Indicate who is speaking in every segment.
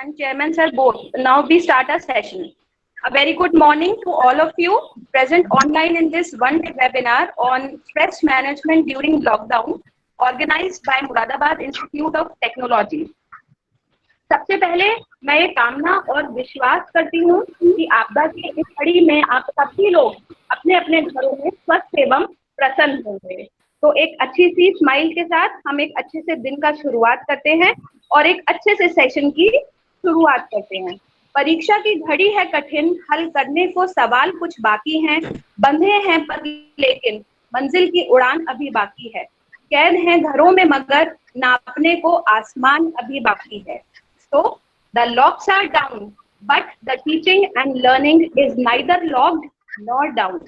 Speaker 1: and Chairman Sir both. Now we start our session. A very good morning to all of you present online in this one-day webinar on stress management during lockdown, organized by Muradabad Institute of Technology. सबसे पहले मैं ये कामना और विश्वास करती हूँ कि आपदा की इस घड़ी में आप सभी लोग अपने अपने घरों में स्वस्थ एवं प्रसन्न होंगे। तो एक अच्छी सी स्माइल के साथ हम एक अच्छे से दिन का शुरुआत करते हैं और एक अच्छे से सेशन की शुरुआत करते हैं। परीक्षा की घड़ी है कठिन, हल करने को सवाल कुछ बाकी हैं, बंधे हैं पर लेकिन मंजिल की उड़ान अभी बाकी है, कैद हैं घरों में मगर नापने को आसमान अभी बाकी है। So the locks are down, but the teaching and learning is neither locked nor down.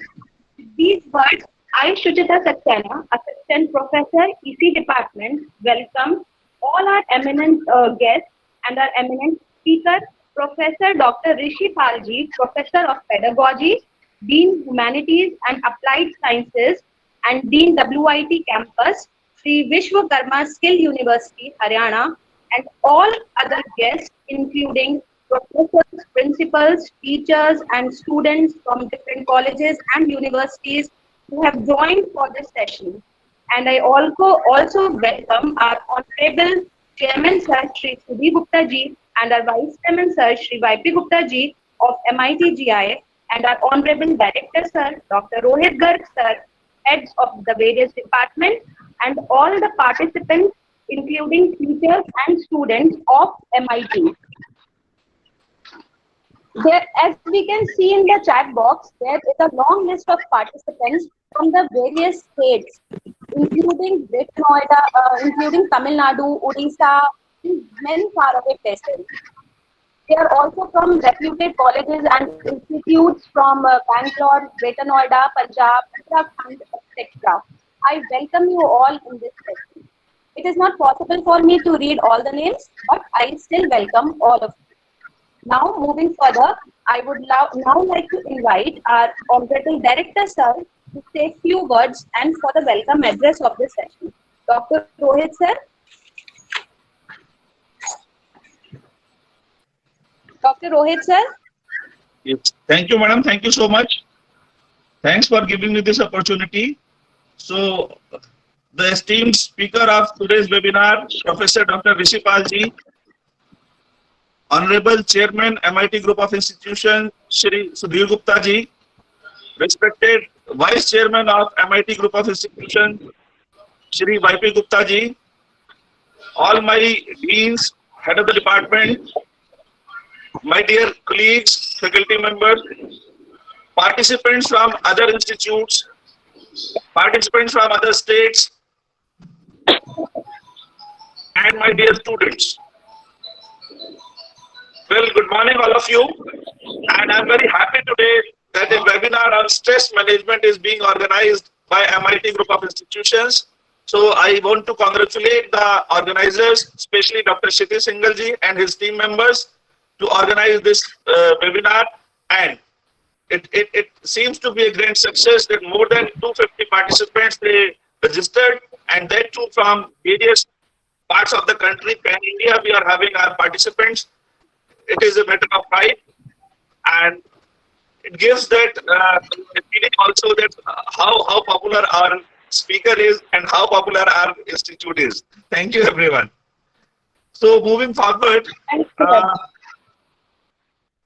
Speaker 1: These words, I, Shujita Saxena, Assistant Professor, EC Department, welcome all our eminent guests and our eminent speaker, Professor Dr. Rishi Palji, Professor of Pedagogy, Dean Humanities and Applied Sciences, and Dean WIT Campus, Sri Vishwakarma Skill University, Haryana, and all other guests, including professors, principals, teachers, and students from different colleges and universities who have joined for this session. And I also welcome our Honorable Chairman Sir Shri Sudhi Gupta Ji and our Vice Chairman Sir Shri YP Gupta Ji of MIT GI and our Honorable Director Sir Dr. Rohit Garg Sir, heads of the various departments, and all the participants including teachers and students of MIT. There, as we can see in the chat box, there is a long list of participants from the various states, including Greater Noida, including Tamil Nadu, Odisha, many faraway places. They are also from reputed colleges and institutes from Bangalore, Greater Noida, Punjab, Uttarakhand, etc. I welcome you all in this session. It is not possible for me to read all the names, but I still welcome all of you. Now, moving further, I would now like to invite our Honorable Director Sir to say a few words and for the welcome address of this session. Dr. Rohit Sir. Dr. Rohit Sir.
Speaker 2: Yes. Thank you, madam. Thank you so much. Thanks for giving me this opportunity. So, the esteemed speaker of today's webinar, Professor Dr. Rishi Palji, Honorable Chairman, MIT Group of Institutions, Shri Sudhir Gupta Ji, respected Vice Chairman of MIT Group of Institutions, Shri YP Gupta Ji, all my deans, head of the department, my dear colleagues, faculty members, participants from other institutes, participants from other states, and my dear students. Well, good morning all of you, and I'm very happy today that a webinar on stress management is being organized by MIT Group of Institutions. So I want to congratulate the organizers, especially Dr. Shiti Singhal ji and his team members to organize this webinar, and it seems to be a great success that more than 250 participants they registered, and that too from various parts of the country. Pan India, we are having our participants. It is a matter of pride, and it gives that feeling also that how popular our speaker is and how popular our institute is. Thank you, everyone. So moving forward,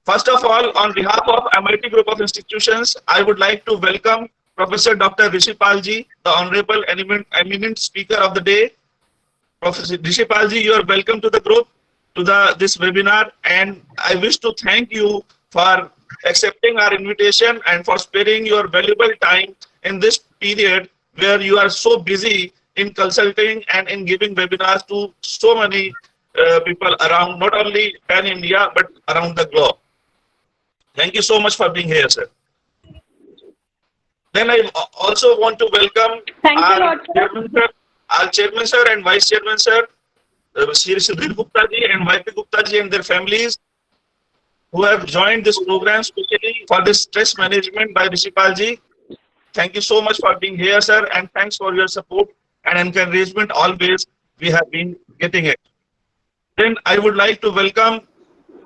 Speaker 2: first of all, on behalf of MIT Group of Institutions, I would like to welcome Professor Dr. Rishi Palji, the Honorable Eminent Speaker of the day. Professor Rishi Palji, you are welcome to the group, to this webinar, and I wish to thank you for accepting our invitation and for sparing your valuable time in this period where you are so busy in consulting and in giving webinars to so many people around, not only Pan India, but around the globe. Thank you so much for being here, sir. Then I also want to welcome our Chairman Sir and Vice Chairman Sir, Shri Sudhir Gupta Ji and YP Gupta Ji and their families, who have joined this program specially for this stress management by Rishi Palji. Thank you so much for being here, sir, and thanks for your support and encouragement always we have been getting it. Then I would like to welcome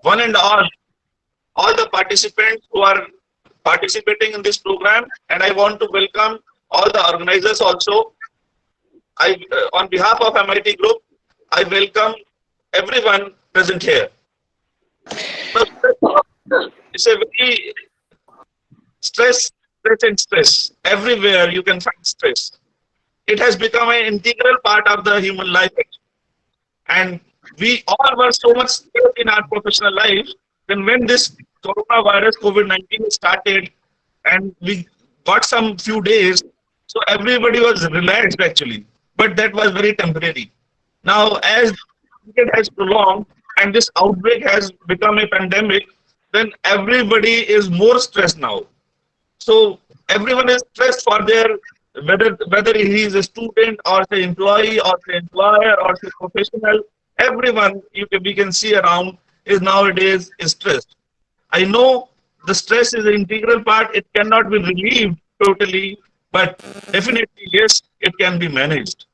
Speaker 2: one and all the participants who are participating in this program, and I want to welcome all the organizers also. On behalf of MIT Group, I welcome everyone present here. It's a very stress. Everywhere you can find stress. It has become an integral part of the human life. And we all were so much stressed in our professional life. Then when this coronavirus COVID-19 started and we got some few days, so everybody was relaxed actually. But that was very temporary. Now as it has prolonged and this outbreak has become a pandemic, then everybody is more stressed now. So everyone is stressed for their, whether he is a student or the employee or the employer or the professional, everyone we can see around is nowadays is stressed. I know the stress is an integral part. It cannot be relieved totally, but definitely yes, it can be managed.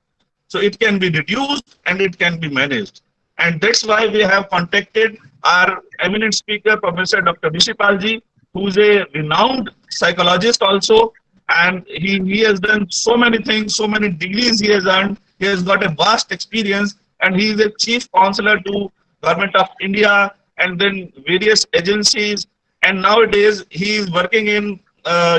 Speaker 2: So it can be reduced and it can be managed. And that's why we have contacted our eminent speaker, Professor Dr. Rishipalji, who is a renowned psychologist also, and he has done so many things, so many degrees he has earned. He has got a vast experience, and he is a chief counselor to Government of India and then various agencies. And nowadays he is working in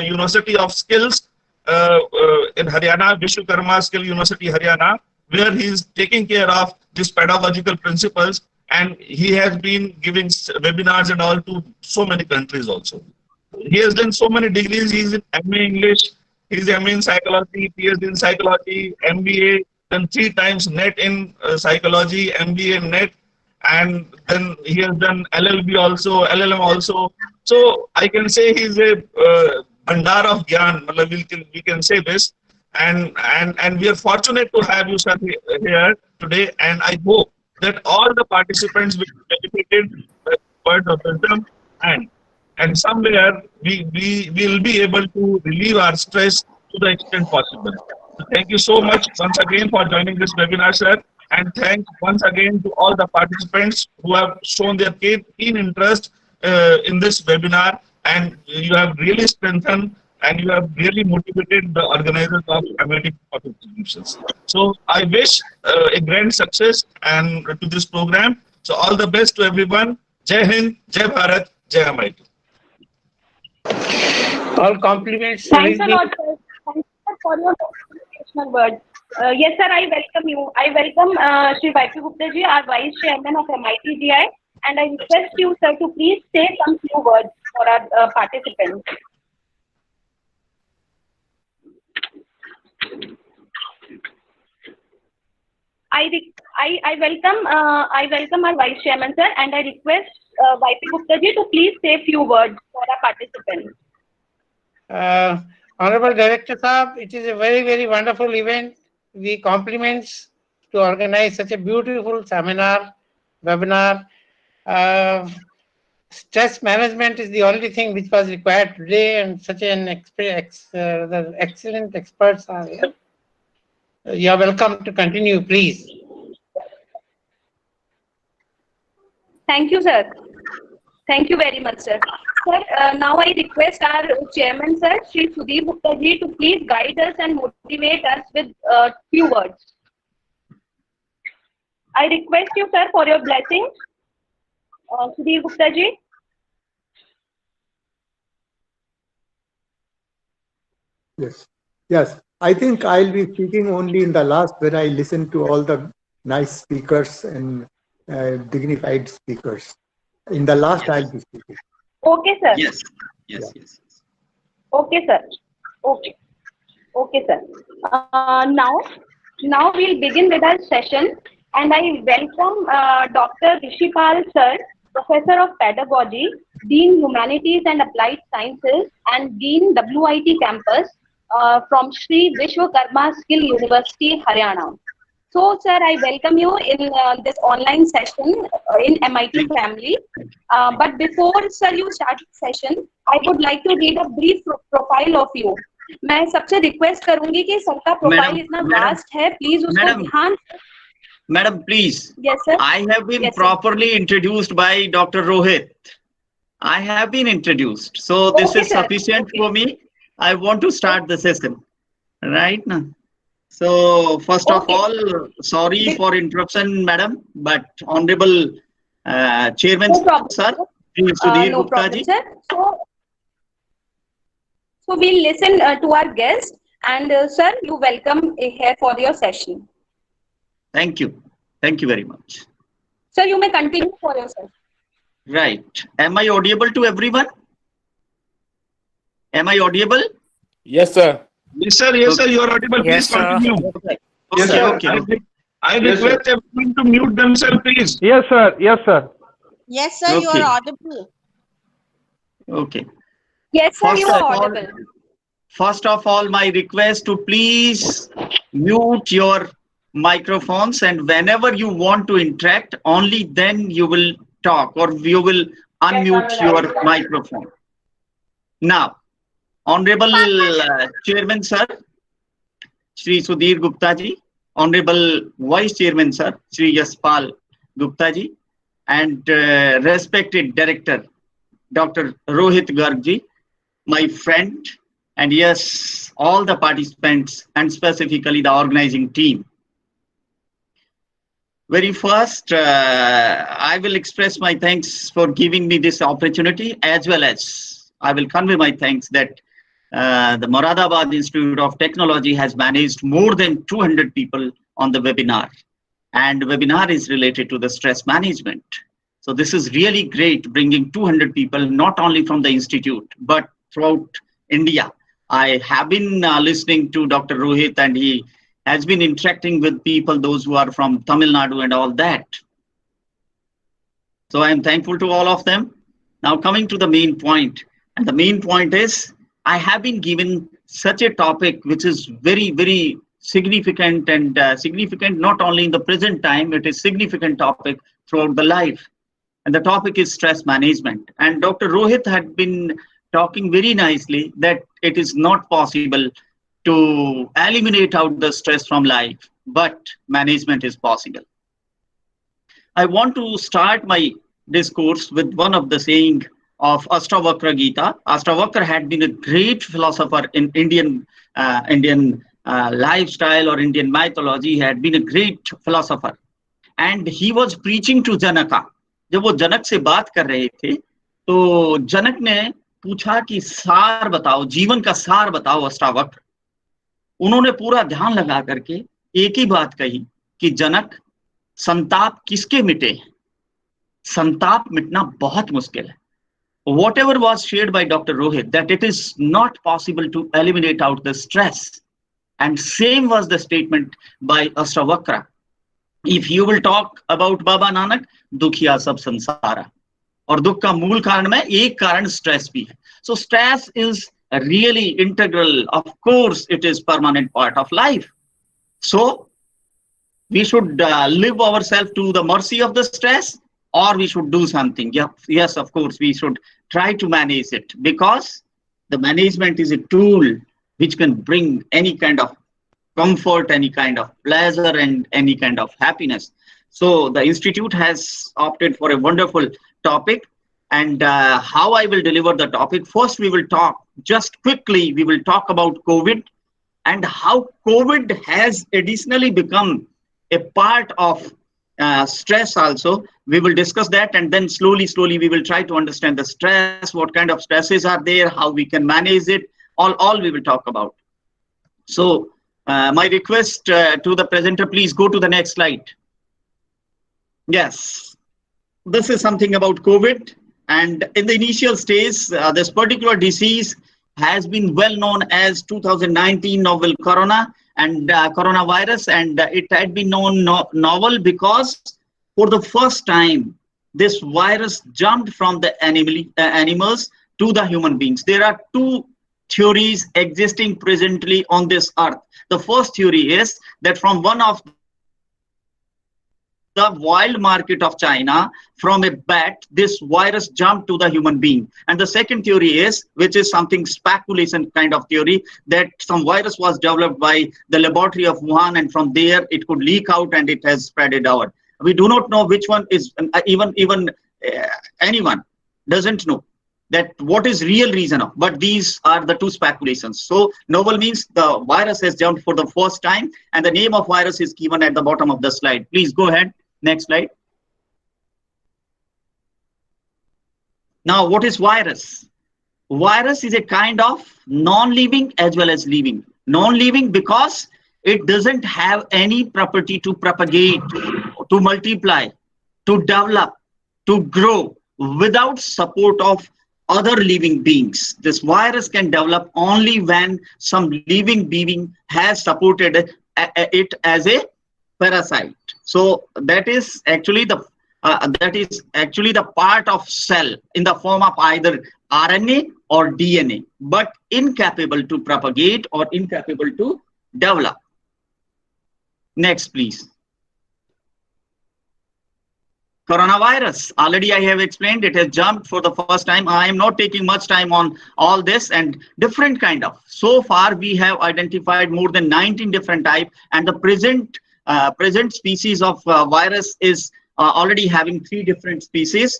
Speaker 2: University of Skills in Haryana, Vishwakarma Skill University, Haryana, where he is taking care of these pedagogical principles. And he has been giving webinars and all to so many countries also. He has done so many degrees. He is in MA English, he is MA in psychology, PhD in psychology, MBA, then 3 times NET in psychology, MBA in NET, and then he has done LLB also, LLM also. So I can say he is a bhandar of gyan. We can say this, and we are fortunate to have you sir here today. And I hope that all the participants will be benefited by words of wisdom, and somewhere we will be able to relieve our stress to the extent possible. So thank you so much once again for joining this webinar, sir, and thanks once again to all the participants who have shown their keen interest in this webinar, and you have really strengthened and you have really motivated the organizers of MIT institutions. So I wish a grand success and to this program. So all the best to everyone. Jai Hind, Jai Bharat, Jai MIT.
Speaker 3: All compliments.
Speaker 1: Thanks a lot, sir. Thank you for your motivational words. Yes, sir, I welcome you. I welcome Shri YP Gupta ji, our Vice Chairman of MIT GI, and I request you, sir, to please say some few words for our participants. I welcome our Vice Chairman, sir, and I request YP Gupta ji to please say few words for our participants.
Speaker 3: Honorable Director Saab, it is a very, very wonderful event. We compliments to organize such a beautiful seminar, webinar. Stress management is the only thing which was required today, and such an excellent experts are here. You are welcome to continue, please.
Speaker 1: Thank you, sir. Thank you very much, sir. Sir, now I request our chairman, sir, Shri Sudhir Gupta ji, to please guide us and motivate us with few words. I request you, sir, for your blessings. Sudhir Gupta ji.
Speaker 4: Yes. I think I'll be speaking only in the last, when I listen to all the nice speakers and dignified speakers. In the last, I'll be speaking.
Speaker 1: Okay, sir.
Speaker 5: Yes.
Speaker 1: Okay, sir. Okay, sir. Now we'll begin with our session, and I welcome Dr. Rishipal, sir, Professor of Pedagogy, Dean Humanities and Applied Sciences, and Dean WIT Campus from Sri Vishwakarma Skill University, Haryana. So, sir, I welcome you in this online session in MIT family. But before, sir, you start the session, I would like to read a brief profile of you. मैं सबसे request करूंगी कि सबका profile इतना vast है, please उसको ध्यान
Speaker 5: Madam, please.
Speaker 1: Yes, sir.
Speaker 5: I have been
Speaker 1: Yes, sir.
Speaker 5: properly introduced by Dr. Rohit. I have been introduced. So this
Speaker 1: Okay,
Speaker 5: is
Speaker 1: sir.
Speaker 5: sufficient
Speaker 1: Okay.
Speaker 5: for me. I want to start the session. Right now. So first of
Speaker 1: Okay.
Speaker 5: all, sorry
Speaker 1: Be-
Speaker 5: for interruption, madam, but Honorable Chairman,
Speaker 1: No problem.
Speaker 5: sir, Shri Sudhir
Speaker 1: No
Speaker 5: Gupta
Speaker 1: problem,
Speaker 5: ji.
Speaker 1: sir. So we'll listen to our guest, and sir, you welcome here for your session.
Speaker 5: Thank you. Thank you very much.
Speaker 1: Sir, you may continue for yourself.
Speaker 5: Right. Am I audible to everyone? Am I audible?
Speaker 6: Yes, sir.
Speaker 2: Yes, sir. Yes, sir. You are audible.
Speaker 7: Yes,
Speaker 2: Please
Speaker 7: sir.
Speaker 2: continue.
Speaker 5: Okay.
Speaker 2: Yes,
Speaker 5: Okay,
Speaker 2: sir.
Speaker 5: okay.
Speaker 2: I request everyone to mute themselves, please.
Speaker 6: Yes, sir. Yes, sir.
Speaker 8: Yes, sir, you
Speaker 5: Okay.
Speaker 8: are audible.
Speaker 5: Okay.
Speaker 1: Yes, sir,
Speaker 5: First
Speaker 1: you
Speaker 5: of
Speaker 1: are
Speaker 5: all,
Speaker 1: audible.
Speaker 5: First of all, my request to please mute your microphones, and whenever you want to interact, only then you will talk or you will unmute your microphone. Now, Honorable Chairman Sir, Shri Sudhir Gupta ji, Honorable Vice Chairman Sir, Shri Yaspal Gupta ji, and respected Director Dr. Rohit Garg ji, my friend, and yes, all the participants and specifically the organizing team. Very first, I will express my thanks for giving me this opportunity, as well as I will convey my thanks that the Moradabad Institute of Technology has managed more than 200 people on the webinar, and the webinar is related to the stress management. So this is really great, bringing 200 people, not only from the institute, but throughout India. I have been listening to Dr. Rohit, and he has been interacting with people, those who are from Tamil Nadu and all that. So I am thankful to all of them. Now coming to the main point, and the main point is, I have been given such a topic which is very, very significant, and significant not only in the present time, it is significant topic throughout the life. And the topic is stress management. And Dr. Rohit had been talking very nicely that it is not possible to eliminate out the stress from life, but management is possible. I want to start my discourse with one of the saying of Ashtavakra Gita. Ashtavakra had been a great philosopher in Indian lifestyle or Indian mythology. He had been a great philosopher, and he was preaching to Janaka. जब वो जनक से बात कर रहे थे, तो जनक ने पूछा कि सार बताओ, जीवन का सार बताओ अष्टावक्र। उन्होंने पूरा ध्यान लगा करके एक ही बात कही कि जनक, संताप किसके मिटे? संताप मिटना बहुत मुश्किल है. Whatever was shared by Dr. Rohit, that it is not possible to eliminate out the stress. And same was the statement by Ashtavakra. If you will talk about Baba Nanak, दुखिया सब संसारा, और दुख का मूल कारण में एक कारण स्ट्रेस भी है. So stress is really integral. Of course, it is permanent part of life. So we should live ourselves to the mercy of the stress, or we should do something. Yeah, yes, of course, we should try to manage it, because the management is a tool which can bring any kind of comfort, any kind of pleasure, and any kind of happiness. So the institute has opted for a wonderful topic, and how I will deliver the topic. First, we will talk just quickly. We will talk about COVID and how COVID has additionally become a part of stress also. We will discuss that, and then slowly we will try to understand the stress, what kind of stresses are there, how we can manage it, all we will talk about. So my request to the presenter, please go to the next slide. Yes, this is something about COVID, and in the initial stage, this particular disease has been well known as 2019 novel corona and coronavirus, and it had been known novel because for the first time this virus jumped from the animals to the human beings. There are two theories existing presently on this earth. The first theory is that from one of the wild market of China, from a bat, this virus jumped to the human being. And the second theory is, which is something speculation kind of theory, that some virus was developed by the laboratory of Wuhan, and from there it could leak out and it has spread it out. We do not know which one is, even anyone doesn't know that what is real reason of, but these are the two speculations. So novel means the virus has jumped for the first time, and the name of virus is given at the bottom of the slide. Please go ahead. Next slide. Now, what is virus? Virus is a kind of non-living as well as living. Non-living because it doesn't have any property to propagate, to multiply, to develop, to grow without support of other living beings. This virus can develop only when some living being has supported it as a parasite. So that is actually the part of cell in the form of either RNA or DNA, but incapable to propagate or incapable to develop. Next, please. Coronavirus, already I have explained, it has jumped for the first time. I am not taking much time on all this, and different kind of. So far, we have identified more than 19 different types, and the present species of virus is already having 3 different species.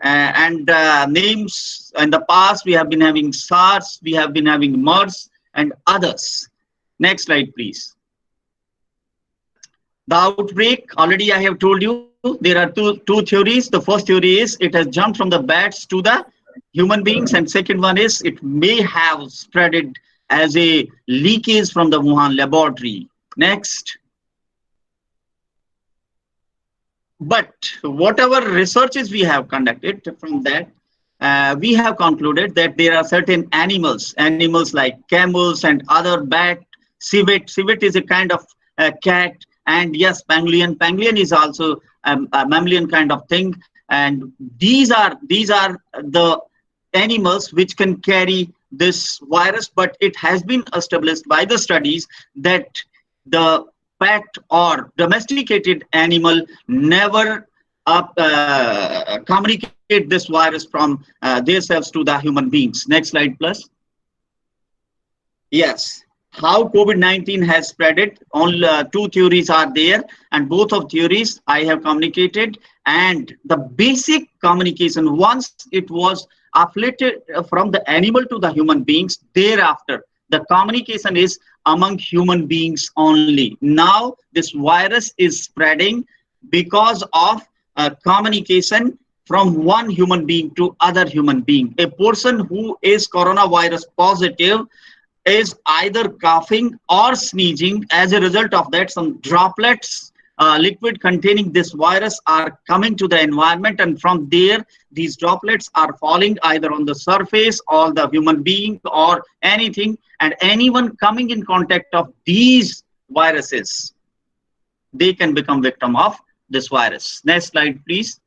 Speaker 5: And names in the past, we have been having SARS, we have been having MERS, and others. Next slide, please. The outbreak, already I have told you, there are two theories. The first theory is it has jumped from the bats to the human beings, and second one is it may have spreaded as a leakage from the Wuhan laboratory. Next. But whatever researches we have conducted from that, we have concluded that there are certain animals like camels and other bat, civet. Civet is a kind of cat, and yes, pangolin. Pangolin is also a mammalian kind of thing, and these are the animals which can carry this virus. But it has been established by the studies that the pet or domesticated animal never communicate this virus from themselves to the human beings. Next slide, please. Yes. How COVID-19 has spread it, only 2 theories are there, and both of theories I have communicated. And the basic communication, once it was afflicted from the animal to the human beings, thereafter the communication is among human beings only. Now this virus is spreading because of communication from one human being to other human being. A person who is coronavirus positive is either coughing or sneezing. As a result of that, some droplets, liquid containing this virus, are coming to the environment, and from there these droplets are falling either on the surface or the human being or anything, and anyone coming in contact of these viruses, they can become victim of this virus. Next slide, please.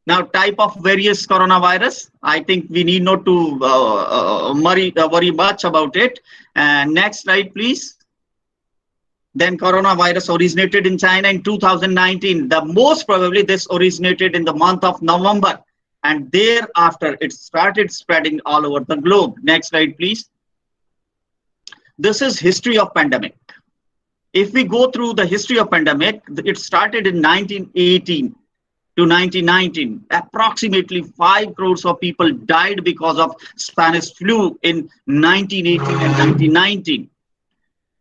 Speaker 5: Now, type of various coronavirus, I think we need not to worry much about it. Next slide, please. Then coronavirus originated in China in 2019. The most probably this originated in the month of November, and thereafter it started spreading all over the globe. Next slide, please. This is history of pandemic. If we go through the history of pandemic, it started in 1918. To 1919, approximately 5 crores of people died because of Spanish flu in 1918 and 1919.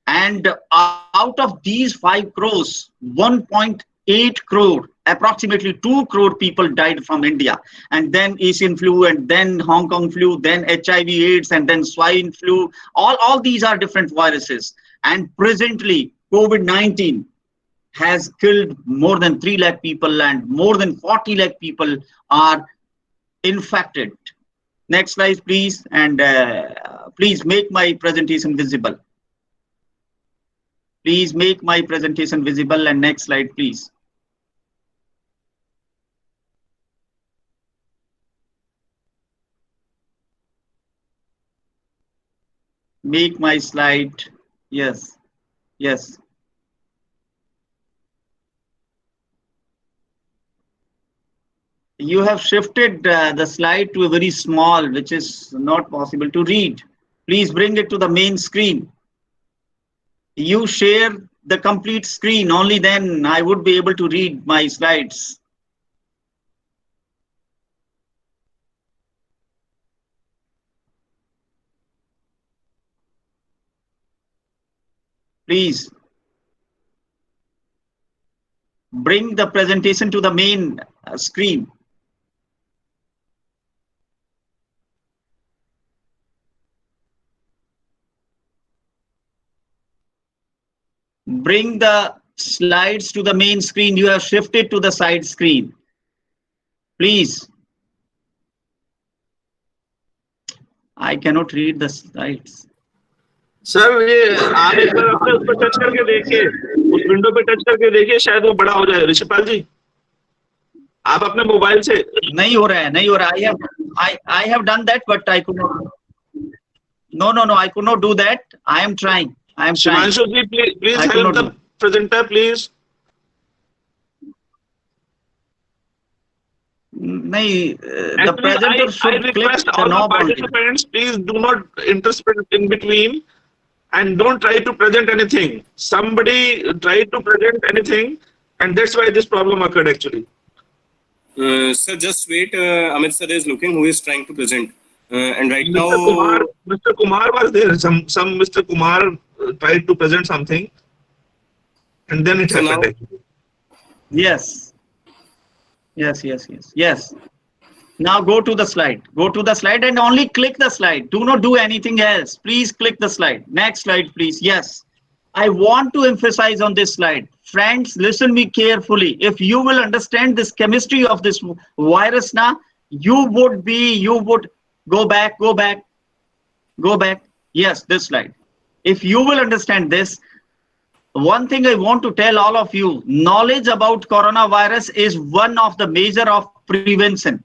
Speaker 5: And out of these 5 crores, 1.8 crore, approximately 2 crore people died from India. And then Asian flu, and then Hong Kong flu, then HIV/AIDS, and then swine flu. All these are different viruses. And presently, COVID-19 has killed more than 3 lakh people, and more than 40 lakh people are infected. Next slide, please. And please make my presentation visible. Please make my presentation visible. And next slide, please. Make my slide. Yes. Yes. you have shifted the slide to a very small, which is not possible to read. Please bring it to the main screen. You share the complete screen, only then I would be able to read my slides. Please bring the presentation to the main screen. Bring the slides to the main screen. You have shifted to the side screen. Please. I cannot read the slides.
Speaker 2: Sir ये आप एक बार अपने उस पर touch करके देखिए, उस window पे टच करके देखिए, शायद वो बड़ा हो जाए। ऋषिपाल जी, आप अपने मोबाइल से
Speaker 5: नहीं हो रहा है, नहीं हो रहा है। I have done that, but I could not. No, I could not do that. I am trying.
Speaker 2: Shimanshu ji, please help the presenter, please.
Speaker 5: नहीं, the presenter should click the knob.
Speaker 2: Participants, please do not interrupt in between and don't try to present anything. Somebody tried to present anything, and that's why this problem occurred actually.
Speaker 7: Sir, just wait. Amit sir is looking who is trying to present. And right now,
Speaker 2: Mr. Kumar was there. Some Mr. Kumar tried to present something, and then it happened.
Speaker 5: Yes. Now go to the slide. Go to the slide and only click the slide. Do not do anything else. Please click the slide. Next slide, please. Yes. I want to emphasize on this slide. Friends, listen me carefully. If you will understand this chemistry of this virus now, you would go back. Yes, this slide. If you will understand this, one thing I want to tell all of you, knowledge about coronavirus is one of the measure of prevention.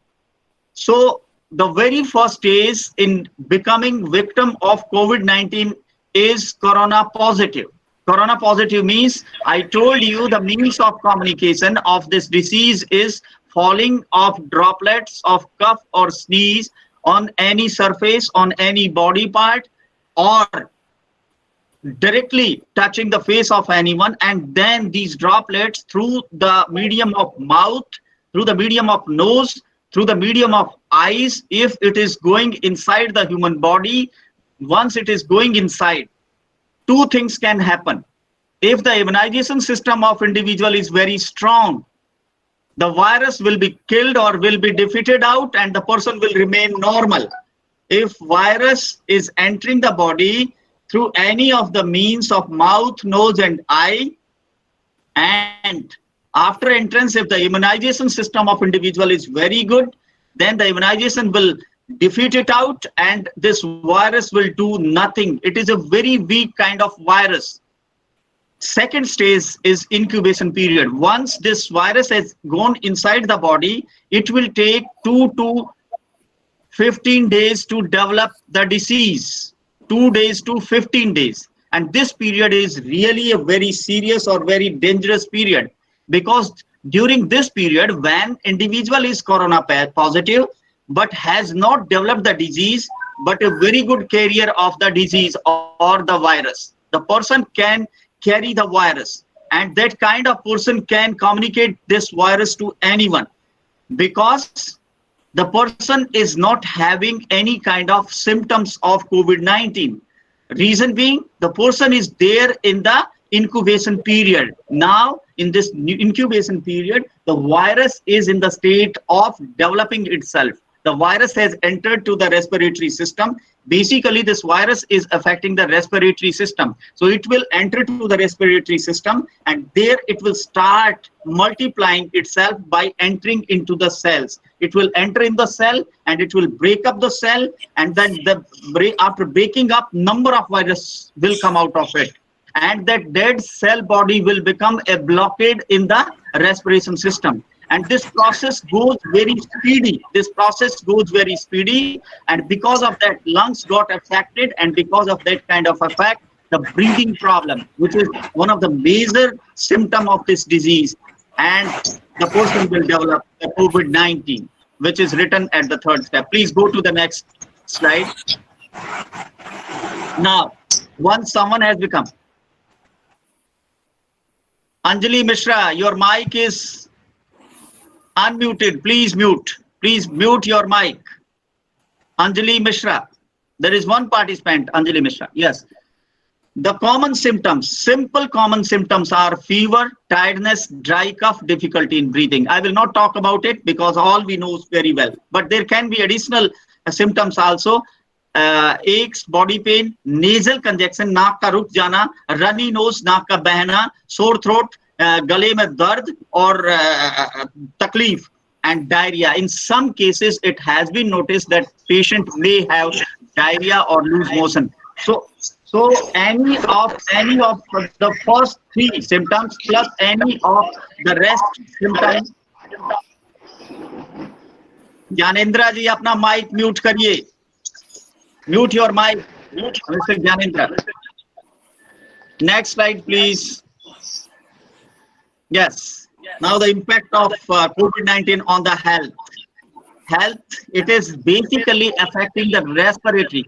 Speaker 5: So the very first stage in becoming victim of COVID-19 is corona positive. Corona positive means, I told you, the means of communication of this disease is falling of droplets of cough or sneeze on any surface, on any body part, or directly touching the face of anyone, and then these droplets through the medium of mouth, through the medium of nose, through the medium of eyes, if it is going inside the human body. Once it is going inside, two things can happen. If the immunization system of individual is very strong, the virus will be killed or will be defeated out and the person will remain normal. If virus is entering the body through any of the means of mouth, nose and eye, and after entrance, if the immunization system of individual is very good, then the immunization will defeat it out and this virus will do nothing. It is a very weak kind of virus. Second stage is incubation period. Once this virus has gone inside the body, it will take 2 to 15 days to develop the disease. 2 days to 15 days. And this period is really a very serious or very dangerous period, because during this period, when individual is corona positive but has not developed the disease, but a very good carrier of the disease or the virus, the person can carry the virus, and that kind of person can communicate this virus to anyone, because the person is not having any kind of symptoms of COVID-19. Reason being, the person is there in the incubation period. Now, in this incubation period, the virus is in the state of developing itself. The virus has entered to the respiratory system. Basically, this virus is affecting the respiratory system. So it will enter to the respiratory system, and there it will start multiplying itself by entering into the cells. It will enter in the cell and it will break up the cell, and then after breaking up, number of viruses will come out of it. And that dead cell body will become a blockade in the respiration system. And this process goes very speedy. And because of that, lungs got affected, and because of that kind of effect, the breathing problem, which is one of the major symptoms of this disease, and the person will develop the COVID-19, which is written at the third step. Please go to the next slide. Now, once someone has become Anjali Mishra, your mic is unmuted. Please mute. Please mute your mic. Anjali Mishra. There is one participant, Anjali Mishra. Yes. The common symptoms, simple common symptoms are fever, tiredness, dry cough, difficulty in breathing. I will not talk about it because all we know very well. But there can be additional symptoms also. Aches, body pain, nasal congestion, नाक का रुक जाना, runny nose, नाक का बहना, sore throat, गले में दर्द और तकलीफ, and diarrhea. In some cases, it has been noticed that patient may have diarrhea or loose motion. So any of the first three symptoms plus any of the rest symptoms. Gyanendra जी अपना mic mute करिए. Mute your mic, Mr. Gyanendra. Next slide, please. Yes. Now the impact of COVID-19 on the health. Health, it is basically affecting the respiratory.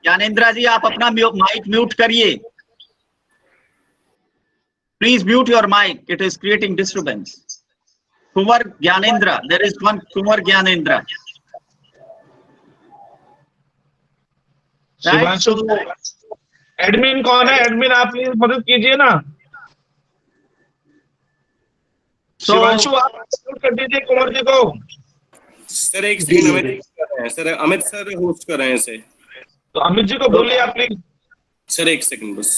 Speaker 5: Gyanendra ji, आप अपना mic mute करिए. Please mute your mic. It is creating disturbance. Kumar Gyanendra. There is one Kumar Gyanendra.
Speaker 2: Shivanshu, admin कौन है? Admin आप please मदद कीजिए ना. शिवांशु आप म्यूट कर दीजिए कुमार जी को.
Speaker 7: सर एक सेकंड, अमित कर रहे हैं. सर अमित सर होस्ट कर रहे हैं इसे.
Speaker 2: तो अमित जी को बोलिए आप प्लीज.
Speaker 7: सर एक सेकंड बस.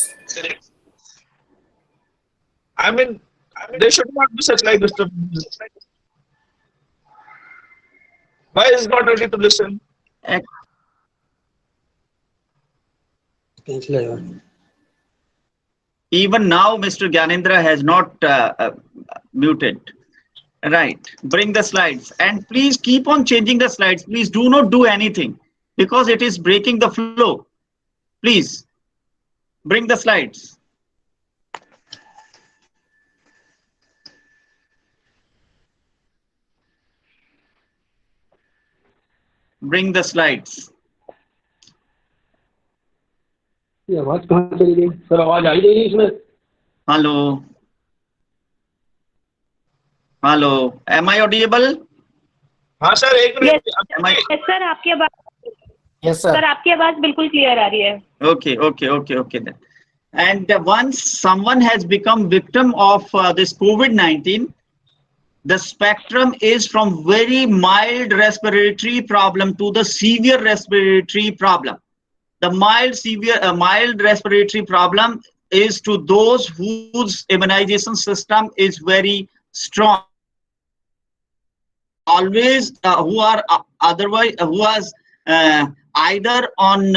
Speaker 2: I mean, they should not be such like this. Why is not ready to listen?
Speaker 5: Even now, Mr. Gyanendra has not muted. Right. Bring the slides. And please keep on changing the slides. Please do not do anything because it is breaking the flow. Please bring the slides. Bring the slides.
Speaker 6: आवाज कहाँ चली गई sir? आवाज आई नहीं इसमें.
Speaker 5: Hello. Hello. Am I audible?
Speaker 2: हाँ sir एक minute.
Speaker 1: Yes sir, आपकी आवाज.
Speaker 6: Yes sir.
Speaker 1: सर आपकी आवाज बिल्कुल क्लियर आ रही है.
Speaker 5: Okay then. And once someone has become victim of this COVID-19, the spectrum is from very mild respiratory problem to the severe respiratory problem. The mild respiratory problem is to those whose immunization system is very strong. Always who are otherwise either on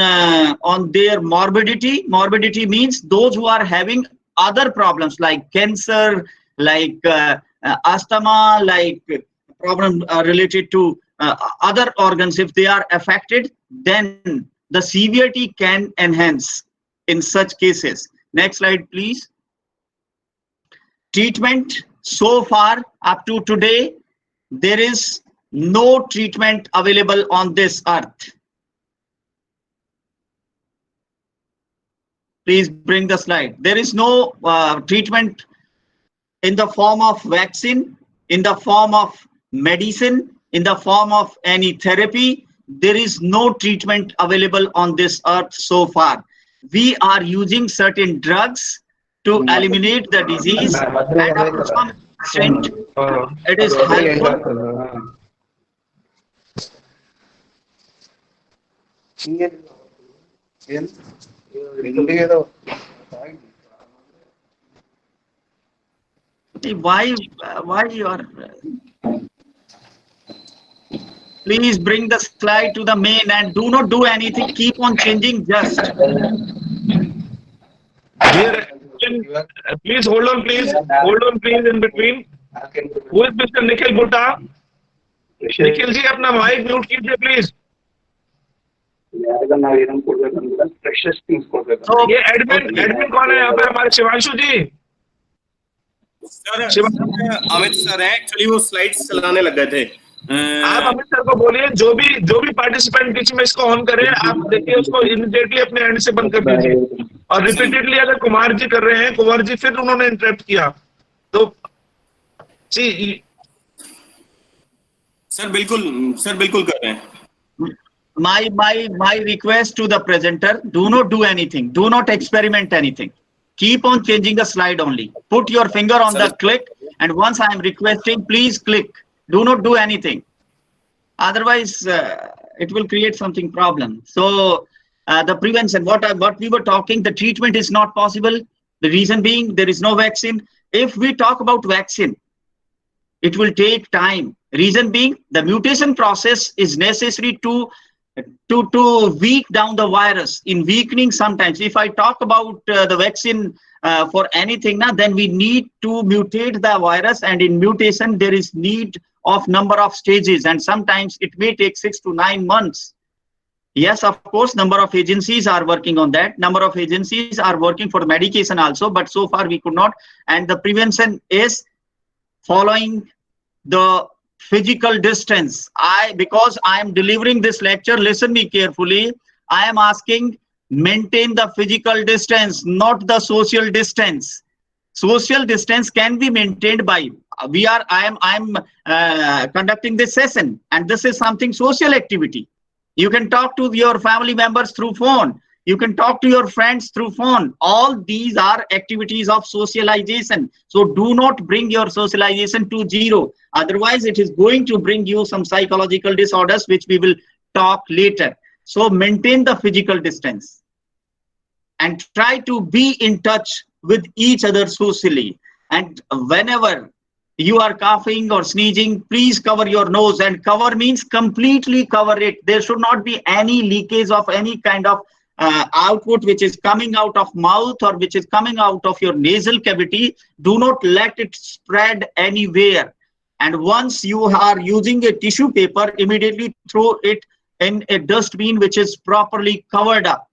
Speaker 5: their morbidity. Morbidity means those who are having other problems like cancer, like asthma, like problem related to other organs. If they are affected, then the severity can enhance in such cases. Next slide, please. Treatment. So far, up to today, there is no treatment available on this earth. Please bring the slide. There is no treatment in the form of vaccine, in the form of medicine, in the form of any therapy. There is no treatment available on this earth so far. We are using certain drugs to eliminate the disease, and up to some extent, it is helpful. Why you are? Please bring the slide to the main and do not do anything. Keep on changing just.
Speaker 2: Please hold on, please. Hold on, please, in between. Who is Mr. Nikhil Bhutta? Nikhil ji, अपना mic mute कीजिए, please. ये admin कौन है यहाँ पे? हमारे शिवांशु जी.
Speaker 7: Sir Amit sir है actually, वो स्लाइड्स चलाने लग गए थे।
Speaker 2: आप अमित सर को बोलिए, जो भी पार्टिसिपेंट बीच में इसको ऑन करे, आप देखिए उसको इमीडिएटली अपने एंड से बंद कर दीजिए। और रिपीटेडली अगर कुमार जी कर रहे हैं, कुमार जी फिर उन्होंने इंटरप्ट किया तो जी
Speaker 7: सर बिल्कुल कर रहे हैं।
Speaker 5: My request to the presenter: do not do anything, do not experiment anything. Keep on changing the slide only. Put your finger on the click, and once I am requesting, please click. Do not do anything. Otherwise, it will create something problem. So the prevention, what we were talking, the treatment is not possible. The reason being, there is no vaccine. If we talk about vaccine, it will take time. Reason being, the mutation process is necessary to weak down the virus. In weakening, sometimes, if I talk about the vaccine for anything, then we need to mutate the virus, and in mutation there is need of number of stages, and sometimes it may take 6 to 9 months. Yes, of course, number of agencies are working on that. Number of agencies are working for medication also, but so far we could not. And the prevention is following the physical distance. Because I am delivering this lecture, listen me carefully. I am asking, maintain the physical distance, not the social distance. Social distance can be maintained by I am conducting this session, and this is something social activity. You can talk to your family members through phone. You can talk to your friends through phone. All these are activities of socialization. So do not bring your socialization to zero. Otherwise, it is going to bring you some psychological disorders, which we will talk later. So maintain the physical distance and try to be in touch with each other socially. And whenever you are coughing or sneezing, please cover your nose, and cover means completely cover it. There should not be any leakage of any kind of output which is coming out of mouth or which is coming out of your nasal cavity. Do not let it spread anywhere. And once you are using a tissue paper, immediately throw it in a dustbin which is properly covered up.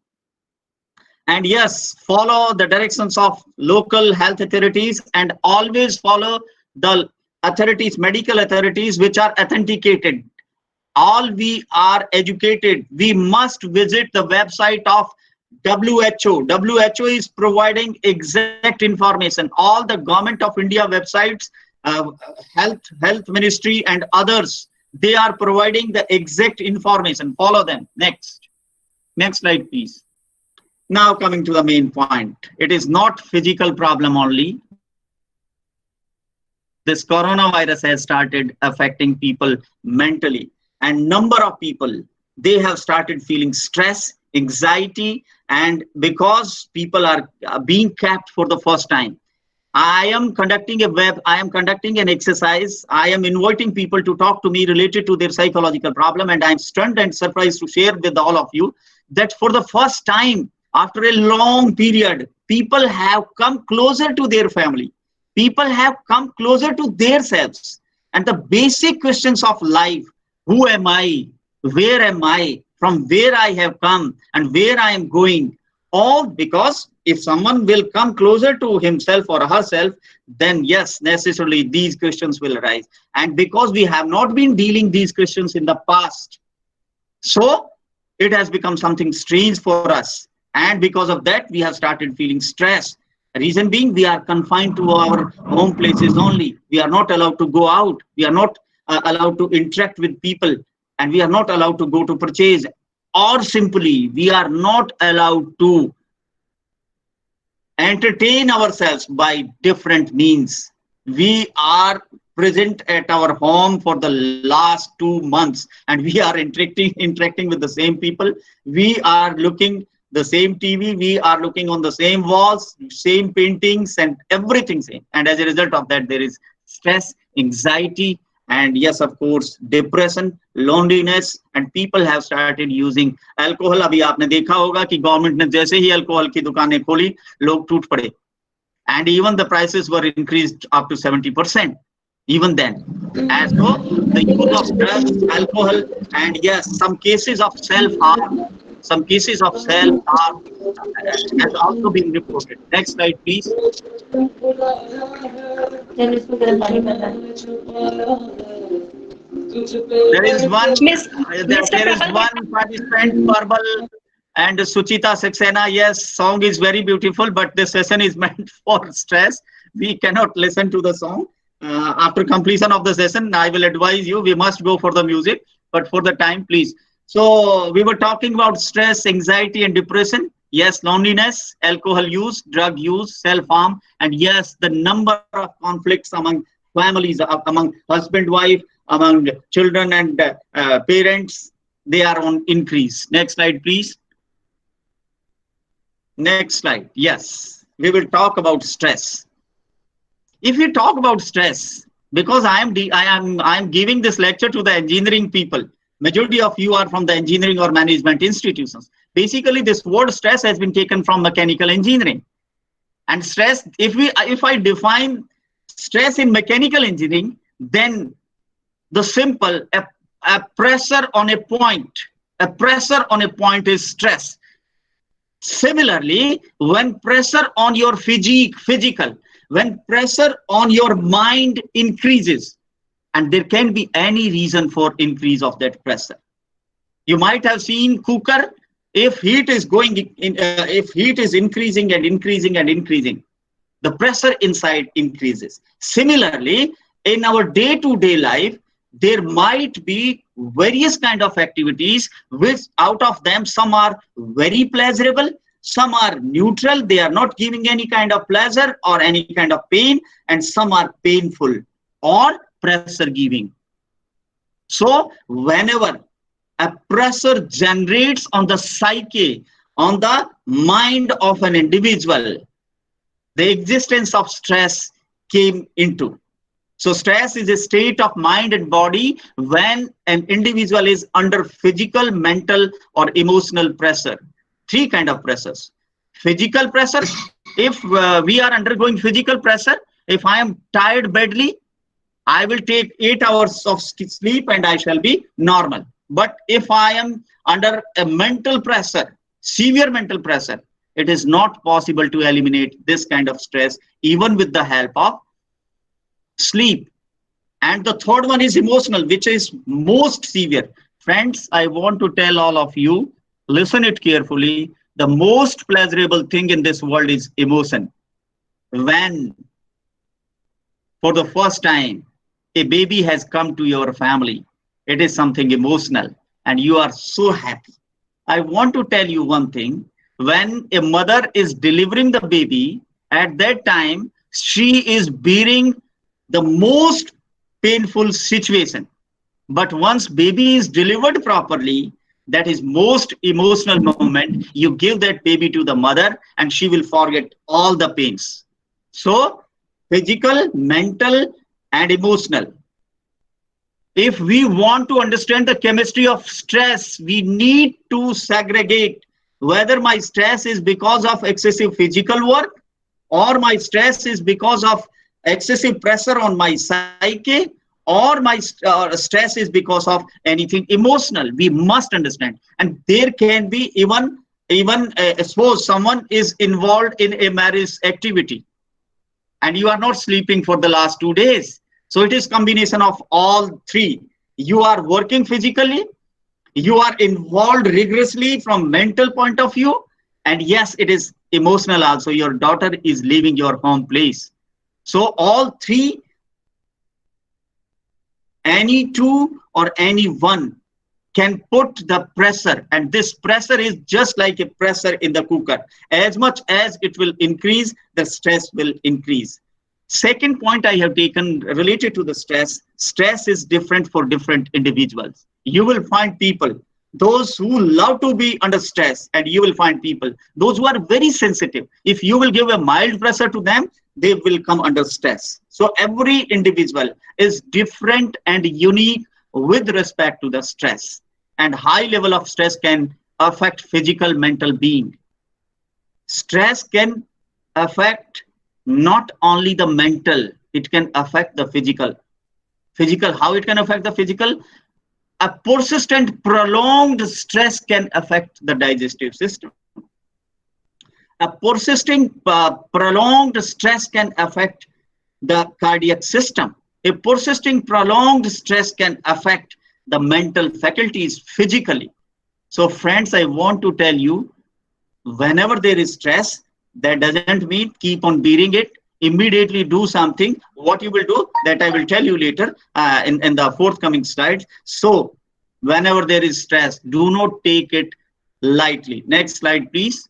Speaker 5: And yes, follow the directions of local health authorities, and always follow the authorities, medical authorities, which are authenticated. All we are educated. We must visit the website of WHO. WHO is providing exact information. All the Government of India websites, health ministry and others, they are providing the exact information. Follow them. Next slide, please. Now coming to the main point. It is not physical problem only. This coronavirus has started affecting people mentally, and number of people, they have started feeling stress, anxiety, and because people are being kept for the first time. I am conducting an exercise. I am inviting people to talk to me related to their psychological problem, and I'm stunned and surprised to share with all of you that for the first time after a long period, people have come closer to their family. People have come closer to themselves, and the basic questions of life: who am I? Where am I? From where I have come and where I am going? All because if someone will come closer to himself or herself, then yes, necessarily these questions will arise. And because we have not been dealing these questions in the past, so it has become something strange for us. And because of that, we have started feeling stress. Reason being, we are confined to our home places only. We are not allowed to go out. We are not allowed to interact with people, and we are not allowed to go to purchase, or simply we are not allowed to entertain ourselves by different means. We are present at our home for the last 2 months, and we are interacting with the same people. We are looking the same TV, we are looking on the same walls, same paintings, and everything same. And as a result of that, there is stress, anxiety, and yes, of course, depression, loneliness, and people have started using alcohol. अभी आपने देखा होगा कि government ने जैसे ही alcohol की दुकानें खोली, लोग टूट पड़े. And even the prices were increased up to 70%. Even then, as so the use of drugs, alcohol, and yes, some cases of self-harm. Some cases of self-harm has also been reported. Next slide, please. There is one. There is one participant, Parbal and Suchita Saxena. Yes, song is very beautiful, but the session is meant for stress. We cannot listen to the song. After completion of the session, I will advise you, we must go for the music, but for the time, please. So we were talking about stress, anxiety, and depression. Yes, loneliness, alcohol use, drug use, self-harm, and yes, the number of conflicts among families, among husband, wife, among children and parents, they are on increase. Next slide, please. Next slide. Yes, we will talk about stress. If we talk about stress, because I am giving this lecture to the engineering people. Majority of you are from the engineering or management institutions. Basically, this word stress has been taken from mechanical engineering. And stress, if I define stress in mechanical engineering, then the simple a pressure on a point is stress. Similarly, when pressure on your physical, when pressure on your mind increases, and there can be any reason for increase of that pressure. You might have seen cooker, if heat is going in, if heat is increasing and increasing and increasing, the pressure inside increases. Similarly, in our day-to-day life, there might be various kind of activities which out of them some are very pleasurable, some are neutral, they are not giving any kind of pleasure or any kind of pain, and some are painful or pressure giving. So whenever a pressure generates on the psyche, on the mind of an individual, the existence of stress came into. So stress is a state of mind and body when an individual is under physical, mental, or emotional pressure. Three kind of pressures. Physical pressure, if we are undergoing physical pressure, if I am tired badly, I will take 8 hours of sleep and I shall be normal. But if I am under a mental pressure, severe mental pressure, it is not possible to eliminate this kind of stress even with the help of sleep. And the third one is emotional, which is most severe. Friends, I want to tell all of you, listen it carefully. The most pleasurable thing in this world is emotion. When for the first time a baby has come to your family, it is something emotional and you are so happy. I want to tell you one thing. When a mother is delivering the baby, at that time, she is bearing the most painful situation. But once baby is delivered properly, that is most emotional moment. You give that baby to the mother and she will forget all the pains. So physical, mental, and emotional. If we want to understand the chemistry of stress, we need to segregate whether my stress is because of excessive physical work or my stress is because of excessive pressure on my psyche or my stress is because of anything emotional. We must understand. And there can be even suppose someone is involved in a marriage activity and you are not sleeping for the last 2 days. So it is combination of all three. You are working physically, you are involved rigorously from mental point of view, and yes, it is emotional also. Your daughter is leaving your home place. So all three, any two or any one can put the pressure, and this pressure is just like a pressure in the cooker. As much as it will increase, the stress will increase. Second point I have taken related to the stress, stress is different for different individuals. You will find people, those who love to be under stress, and you will find people, those who are very sensitive. If you will give a mild pressure to them, they will come under stress. So every individual is different and unique with respect to the stress. And high level of stress can affect physical, mental being. Stress can affect not only the mental, it can affect the physical. Physical, how it can affect the physical? A persistent, prolonged stress can affect the digestive system. a persisting prolonged stress can affect the cardiac system. A persisting prolonged stress can affect the mental faculties physically. So friends, I want to tell you, whenever there is stress, that doesn't mean keep on bearing it. Immediately do something. What you will do, that I will tell you later in the forthcoming slides. So whenever there is stress, do not take it lightly. Next slide, please.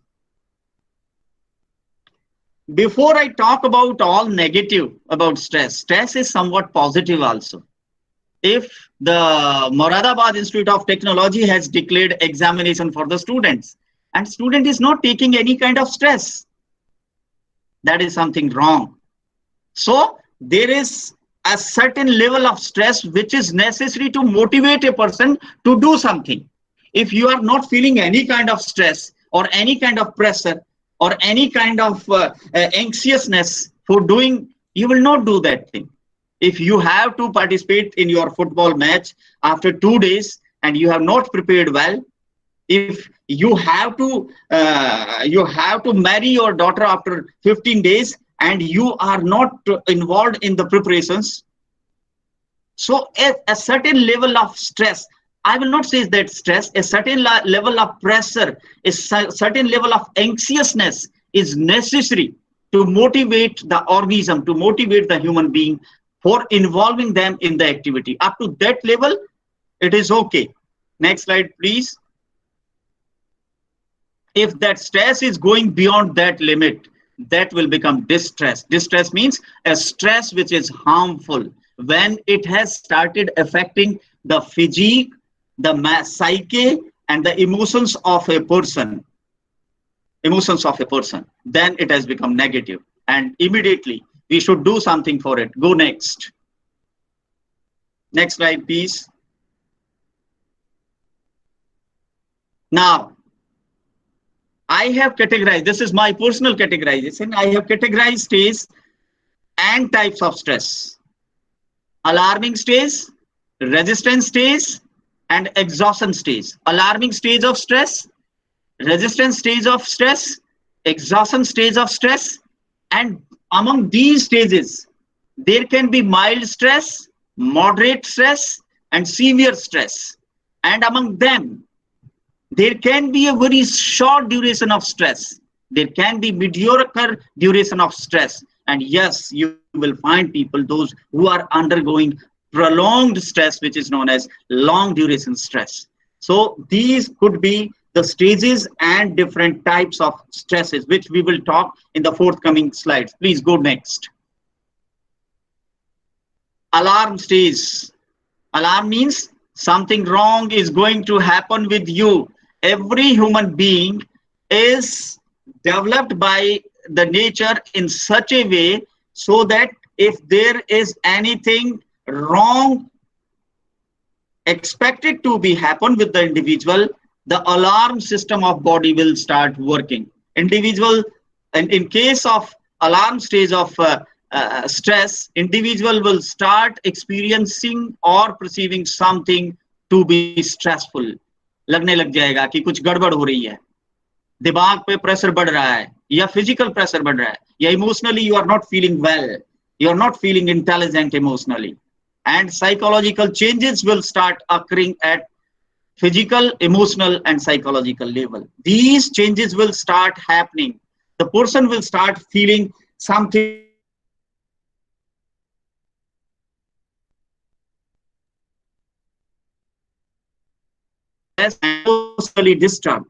Speaker 5: Before I talk about all negative about stress, stress is somewhat positive also. If the Moradabad Institute of Technology has declared examination for the students, and student is not taking any kind of stress, that is something wrong. So there is a certain level of stress which is necessary to motivate a person to do something. If you are not feeling any kind of stress or any kind of pressure or any kind of anxiousness for doing, you will not do that thing. If you have to participate in your football match after 2 days and you have not prepared well, if you have to marry your daughter after 15 days and you are not involved in the preparations, so a certain level of stress, I will not say that stress, a certain level of pressure, a certain level of anxiousness is necessary to motivate the organism, to motivate the human being for involving them in the activity. Up to that level, it is okay. Next slide, please. If that stress is going beyond that limit, that will become distress. Distress means a stress which is harmful when it has started affecting the physique, the psyche, and the emotions of a person. Then it has become negative, and immediately we should do something for it. Go next. Next slide, please. Now, I have categorized, this is my personal categorization, I have categorized stages and types of stress. Alarming stage, resistance stage, and exhaustion stage. Alarming stage of stress, resistance stage of stress, exhaustion stage of stress, and among these stages, there can be mild stress, moderate stress, and severe stress. And among them, there can be a very short duration of stress. There can be mediocre duration of stress. And yes, you will find people, those who are undergoing prolonged stress, which is known as long duration stress. So these could be the stages and different types of stresses, which we will talk in the forthcoming slides. Please go next. Alarm stage. Alarm means something wrong is going to happen with you. Every human being is developed by the nature in such a way so that if there is anything wrong expected to be happen with the individual, the alarm system of body will start working. Individual, and in case of alarm stage of stress, individual will start experiencing or perceiving something to be stressful. लगने लग जाएगा कि कुछ गड़बड़ हो रही है, दिमाग पे प्रेशर बढ़ रहा है, या फिजिकल प्रेशर बढ़ रहा है, या emotionally you are not feeling well, you are not feeling intelligent emotionally, and psychological changes will start occurring at physical, emotional, and psychological level. These changes will start happening. The person will start feeling something emotionally disturbed,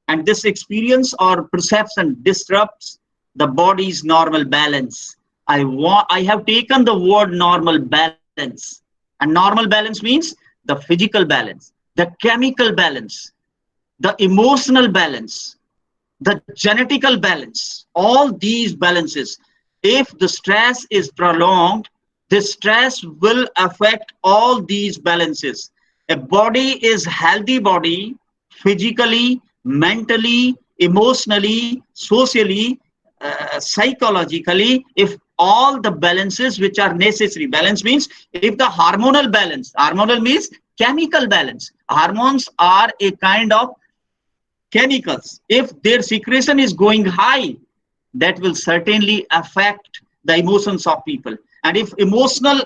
Speaker 5: and this experience or perception disrupts the body's normal balance. I have taken the word normal balance, and normal balance means the physical balance, the chemical balance, the emotional balance, the genetical balance. All these balances, if the stress is prolonged, this stress will affect all these balances. A body is healthy body physically, mentally, emotionally, socially, psychologically, if all the balances which are necessary. Balance means if the hormonal balance, hormonal means chemical balance. Hormones are a kind of chemicals, if their secretion is going high, that will certainly affect the emotions of people. And if emotional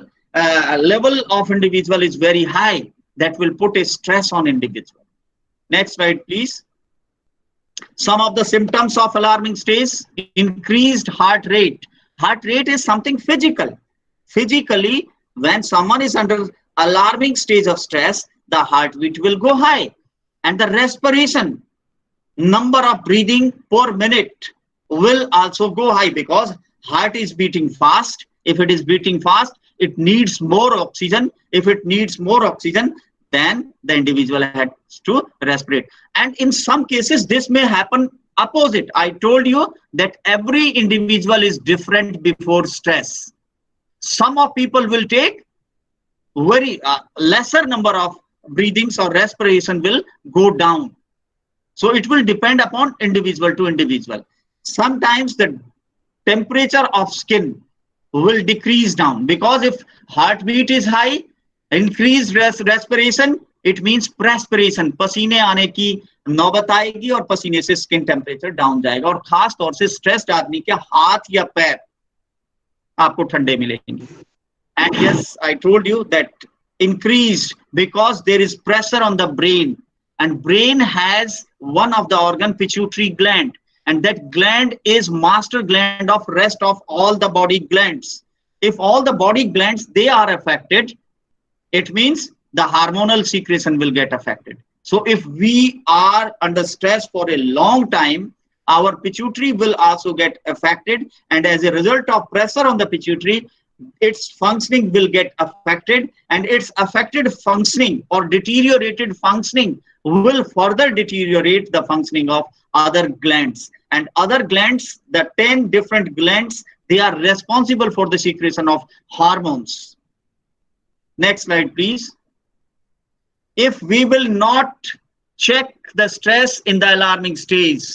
Speaker 5: level of individual is very high, that will put a stress on individual. Next slide, please. Some of the symptoms of alarming stage: increased heart rate. Heart rate is something physical. Physically, when someone is under alarming stage of stress, the heartbeat will go high. And the respiration, number of breathing per minute, will also go high, because heart is beating fast. If it is beating fast, it needs more oxygen. If it needs more oxygen, then the individual has to respirate. And in some cases, this may happen opposite. I told you that every individual is different before stress. Some of people will take very lesser number of breathings, or respiration will go down. So it will depend upon individual to individual. Sometimes the temperature of skin will decrease down, because if heartbeat is high, increased respiration, it means perspiration, पसीने आने की नौबत आएगी और पसीने से skin temperature down जाएगा, और खास तौर से स्ट्रेस्ड आदमी के हाथ या पैर आपको ठंडे मिलेंगे. And yes, I told you that increased because there is pressure on the brain, and brain has one of the organ, pituitary gland, and that gland is master gland of rest of all the body glands. If all the body glands, they are affected, it means the hormonal secretion will get affected. So if we are under stress for a long time, our pituitary will also get affected, and as a result of pressure on the pituitary, its functioning will get affected, and its affected functioning or deteriorated functioning will further deteriorate the functioning of other glands. And other glands, the 10 different glands, they are responsible for the secretion of hormones. Next slide, please. If we will not check the stress in the alarming stage,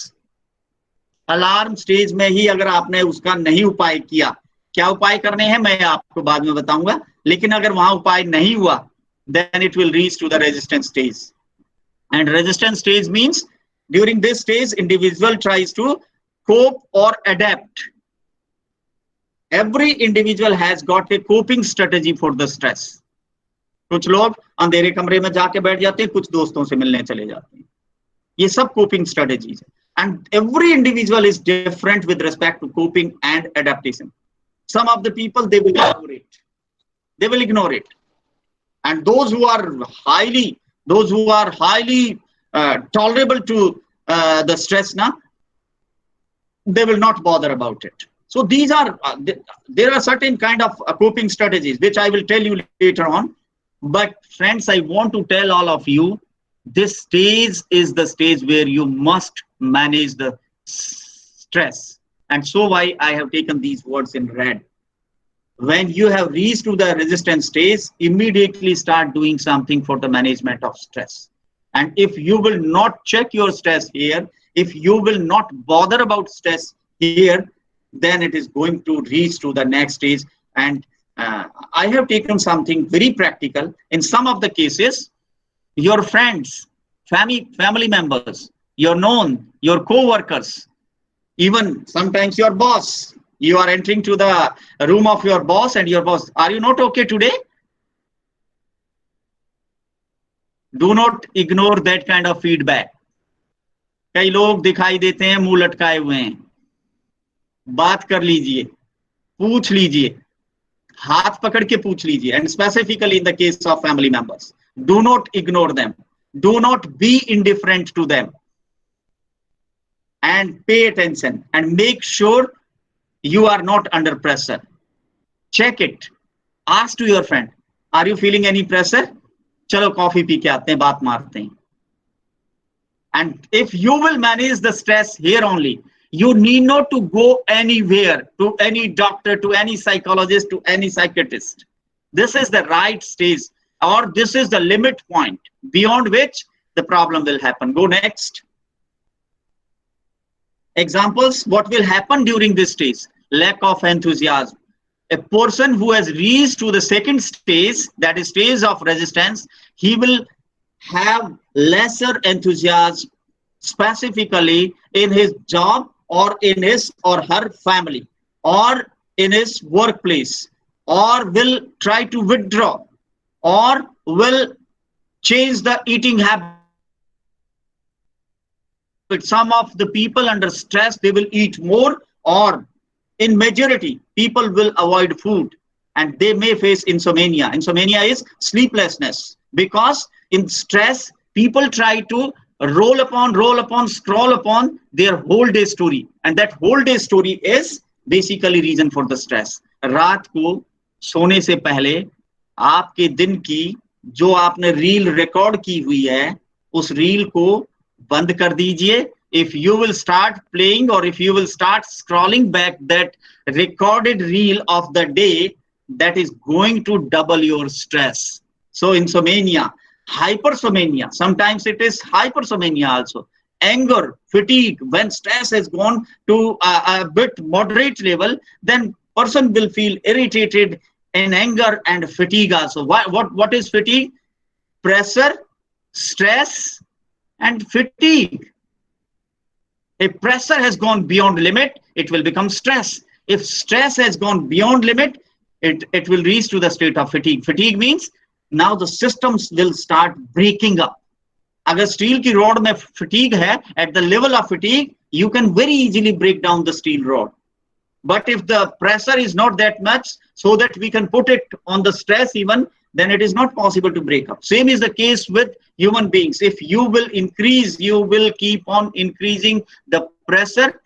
Speaker 5: alarm stage में ही अगर आपने उसका नहीं उपाय किया, क्या उपाय करने हैं मैं आपको बाद में बताऊंगा, लेकिन अगर वहां उपाय नहीं हुआ, then it will reach to the resistance stage. And resistance stage means during this stage, individual tries to cope or adapt. Every individual has got a coping strategy for the stress. कुछ लोग अंधेरे कमरे में जाके बैठ जाते हैं, कुछ दोस्तों से मिलने चले जाते हैं. ये सब coping strategies है. And every individual is different with respect to coping and adaptation. Some of the people, they will ignore it. They will ignore it. And those who are highly tolerable to the stress, they will not bother about it. So these are, there are certain kind of coping strategies, which I will tell you later on. But friends, I want to tell all of you, this stage is the stage where you must manage the stress. And so why I have taken these words in red. When you have reached to the resistance stage, immediately start doing something for the management of stress. And if you will not check your stress here, if you will not bother about stress here, then it is going to reach to the next stage. And I have taken something very practical. In some of the cases, your friends, family members, your known, your co-workers, even sometimes your boss, you are entering to the room of your boss and your boss, are you not okay today? Do not ignore that kind of feedback. कई लोग दिखाई देते हैं मुंह लटकाए हुए हैं. बात कर लीजिए, पूछ लीजिए, हाथ पकड़ के पूछ लीजिए. And specifically in the case of family members, do not ignore them. Do not be indifferent to them. And pay attention and make sure you are not under pressure. Check it. Ask to your friend, are you feeling any pressure? चलो coffee P के आते हैं, बात मारते हैं. And if you will manage the stress here only, you need not to go anywhere, to any doctor, to any psychologist, to any psychiatrist. This is the right stage, or this is the limit point beyond which the problem will happen. Go next. Examples, what will happen during this stage? Lack of enthusiasm. A person who has reached to the second stage, that is stage of resistance, he will have lesser enthusiasm, specifically in his job or in his or her family or in his workplace, or will try to withdraw, or will change the eating habit. Some of the people under stress, they will eat more, or in majority, people will avoid food and they may face insomnia. Insomnia is sleeplessness, because in stress, people try to roll upon, scroll upon their whole day story. And that whole day story is basically reason for the stress. रात को सोने से पहले आपके दिन की जो आपने रील रिकॉर्ड की हुई है, उस रील को बंद कर दीजिए. If you will start playing, or if you will start scrolling back that recorded reel of the day, that is going to double your stress. So insomnia, hypersomnia, sometimes it is hypersomnia also. Anger, fatigue, when stress has gone to a bit moderate level, then person will feel irritated and anger and fatigue also. What is fatigue? Pressure, stress, and fatigue. If pressure has gone beyond limit, it will become stress. If stress has gone beyond limit, it will reach to the state of fatigue. Fatigue means now the systems will start breaking up. Agar steel ki rod mein fatigue hai, at the level of fatigue, you can very easily break down the steel rod. But if the pressure is not that much, so that we can put it on the stress even, then it is not possible to break up. Same is the case with human beings. If you will increase, you will keep on increasing the pressure,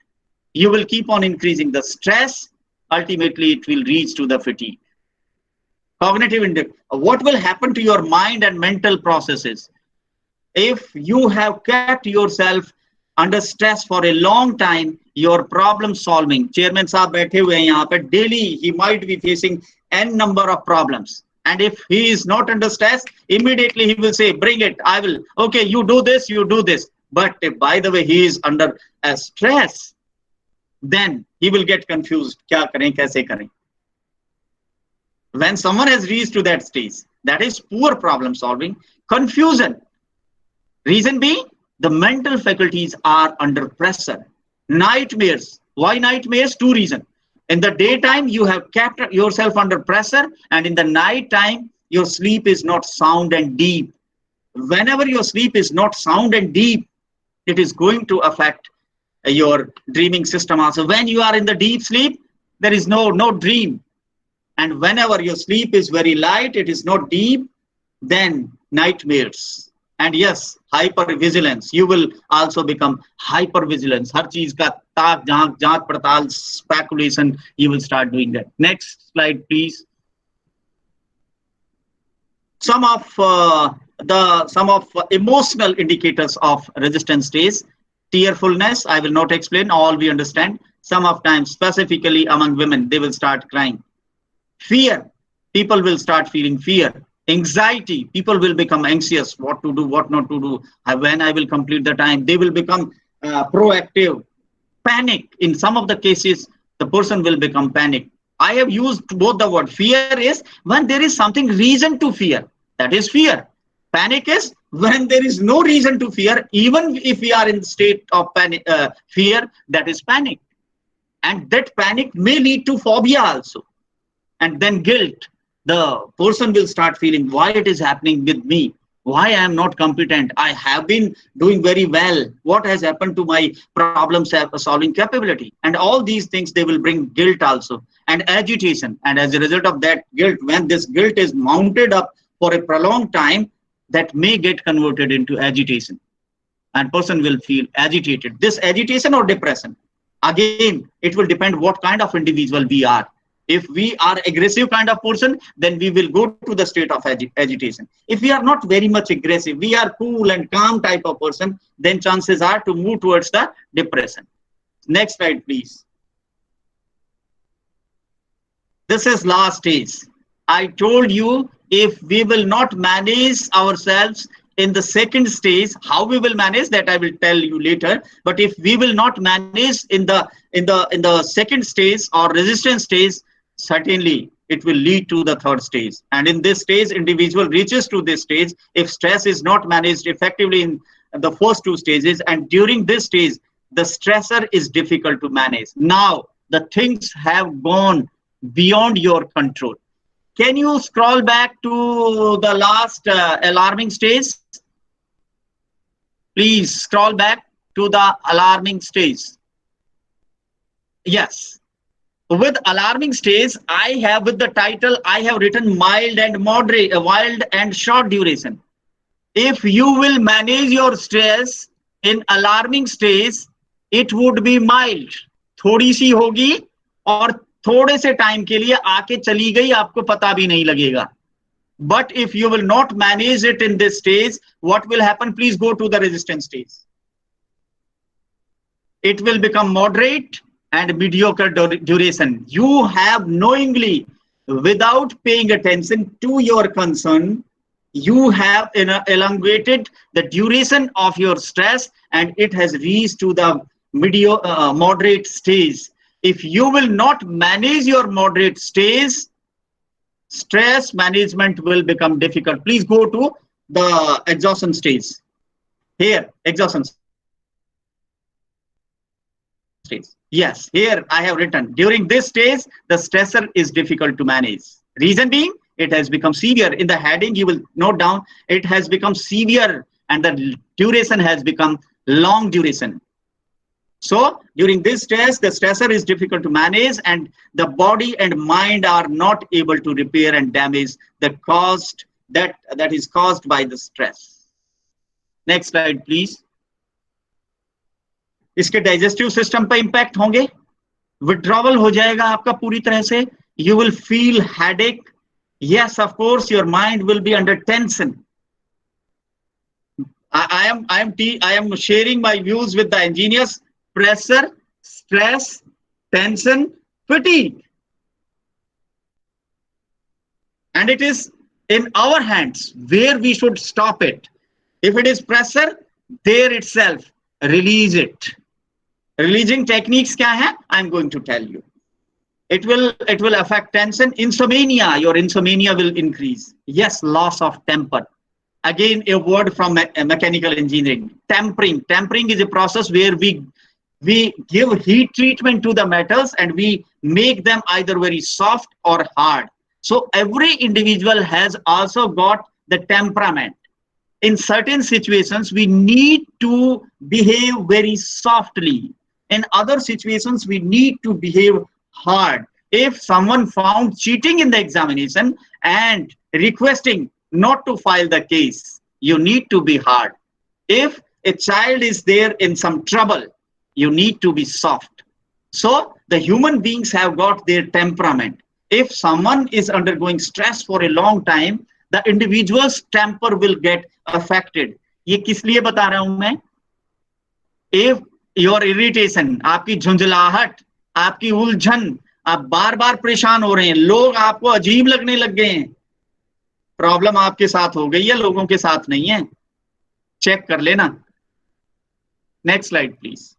Speaker 5: you will keep on increasing the stress, ultimately it will reach to the fatigue. Cognitive index. What will happen to your mind and mental processes? If you have kept yourself under stress for a long time, your problem solving, Chairman Saab baithe hue hain yahan pe, daily he might be facing n number of problems. And if he is not under stress, immediately he will say, bring it, I will, okay, you do this, you do this. But if, by the way, he is under a stress, then he will get confused. Kya kare, kaise kare? When someone has reached to that stage, that is poor problem solving, confusion. Reason being, the mental faculties are under pressure. Nightmares. Why nightmares? Two reasons. In the daytime, you have kept yourself under pressure, and in the night time, your sleep is not sound and deep. Whenever your sleep is not sound and deep, it is going to affect your dreaming system also. When you are in the deep sleep, there is no dream. And whenever your sleep is very light, it is not deep, then nightmares. And yes, hypervigilance. You will also become hypervigilance. Har cheez ka taak jaanch padtal, speculation, you will start doing that. Next slide, please. Some of emotional indicators of resistance stage. Tearfulness, I will not explain, all we understand. Some of times, specifically among women, they will start crying. Fear, people will start feeling fear. Anxiety, people will become anxious, what to do, what not to do, when I will complete the time. They will become proactive. Panic, in some of the cases, the person will become panic. I have used both the word. Fear is when there is something reason to fear, that is fear. Panic is when there is no reason to fear, even if we are in the state of panic, fear, that is panic. And that panic may lead to phobia also. And then guilt. The person will start feeling why it is happening with me, why I am not competent, I have been doing very well, what has happened to my problem solving capability. And all these things, they will bring guilt also, and agitation. And as a result of that guilt, when this guilt is mounted up for a prolonged time, that may get converted into agitation, and person will feel agitated. This agitation or depression, again, it will depend what kind of individual we are. If we are aggressive kind of person, then we will go to the state of agitation. If we are not very much aggressive, we are cool and calm type of person, then chances are to move towards the depression. Next slide, please. This is last stage. I told you, if we will not manage ourselves in the second stage, how we will manage that I will tell you later. But if we will not manage in the second stage or resistance stage, certainly it will lead to the third stage. And in this stage, individual reaches to this stage. If stress is not managed effectively in the first two stages, and during this stage, the stressor is difficult to manage. Now, the things have gone beyond your control. Can you scroll back to the last alarming stage? Please scroll back to the alarming stage. Yes. With alarming stage, I have, with the title, I have written mild and moderate, mild and short duration. If you will manage your stress in alarming stage, it would be mild. थोड़ी सी होगी और थोड़े से time के लिए आके चली गई, आपको पता भी नहीं लगेगा. But if you will not manage it in this stage, what will happen? Please go to the resistance stage. It will become moderate and mediocre duration. You have knowingly, without paying attention to your concern, you have elongated the duration of your stress, and it has reached to the moderate stage. If you will not manage your moderate stage, stress management will become difficult. Please go to the exhaustion stage. Here, exhaustion stage. Yes, here I have written, during this stage, the stressor is difficult to manage. Reason being, it has become severe. In the heading, you will note down, it has become severe and the duration has become long duration. So during this stress, the stressor is difficult to manage and the body and mind are not able to repair and damage the cost that is caused by the stress. Next slide, please. इसके digestive system पे impact होंगे, withdrawal हो जाएगा आपका पूरी तरह से, you will feel headache, yes, of course your mind will be under tension. I am sharing my views with the engineers. Pressure, stress, tension, fatigue, and it is in our hands where we should stop it. If it is pressure, there itself, release it. Releasing techniques kya hai? I am going to tell you. It will affect tension. Insomnia, your insomnia will increase. Yes, loss of temper. Again, a word from mechanical engineering. Tempering. Tempering is a process where we give heat treatment to the metals and we make them either very soft or hard. So every individual has also got the temperament. In certain situations, we need to behave very softly. In other situations, we need to behave hard. If someone found cheating in the examination and requesting not to file the case, you need to be hard. If a child is there in some trouble, you need to be soft. So the human beings have got their temperament. If someone is undergoing stress for a long time, the individual's temper will get affected. ये किस लिए बता रहा हूं मैं? If your irritation, आपकी झुंझलाहट, आपकी उलझन, आप बार बार परेशान हो रहे हैं, लोग आपको अजीब लगने लग गए हैं, प्रॉब्लम आपके साथ हो गई है, लोगों के साथ नहीं है, चेक कर लेना. Next slide please.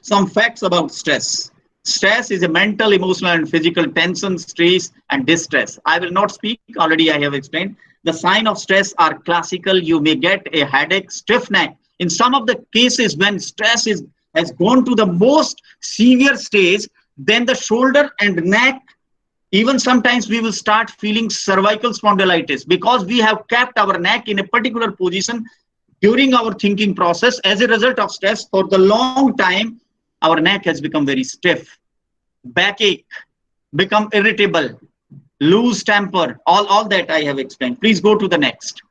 Speaker 5: Some facts about stress. Stress is a mental, emotional, and physical tension, stress, and distress. I will not speak, already I have explained. The signs of stress are classical. You may get a headache, stiff neck. In some of the cases, when stress has gone to the most severe stage, then the shoulder and neck, even sometimes we will start feeling cervical spondylitis because we have kept our neck in a particular position during our thinking process. As a result of stress, for the long time, our neck has become very stiff, backache, become irritable, lose temper, all that I have explained. Please go to the next.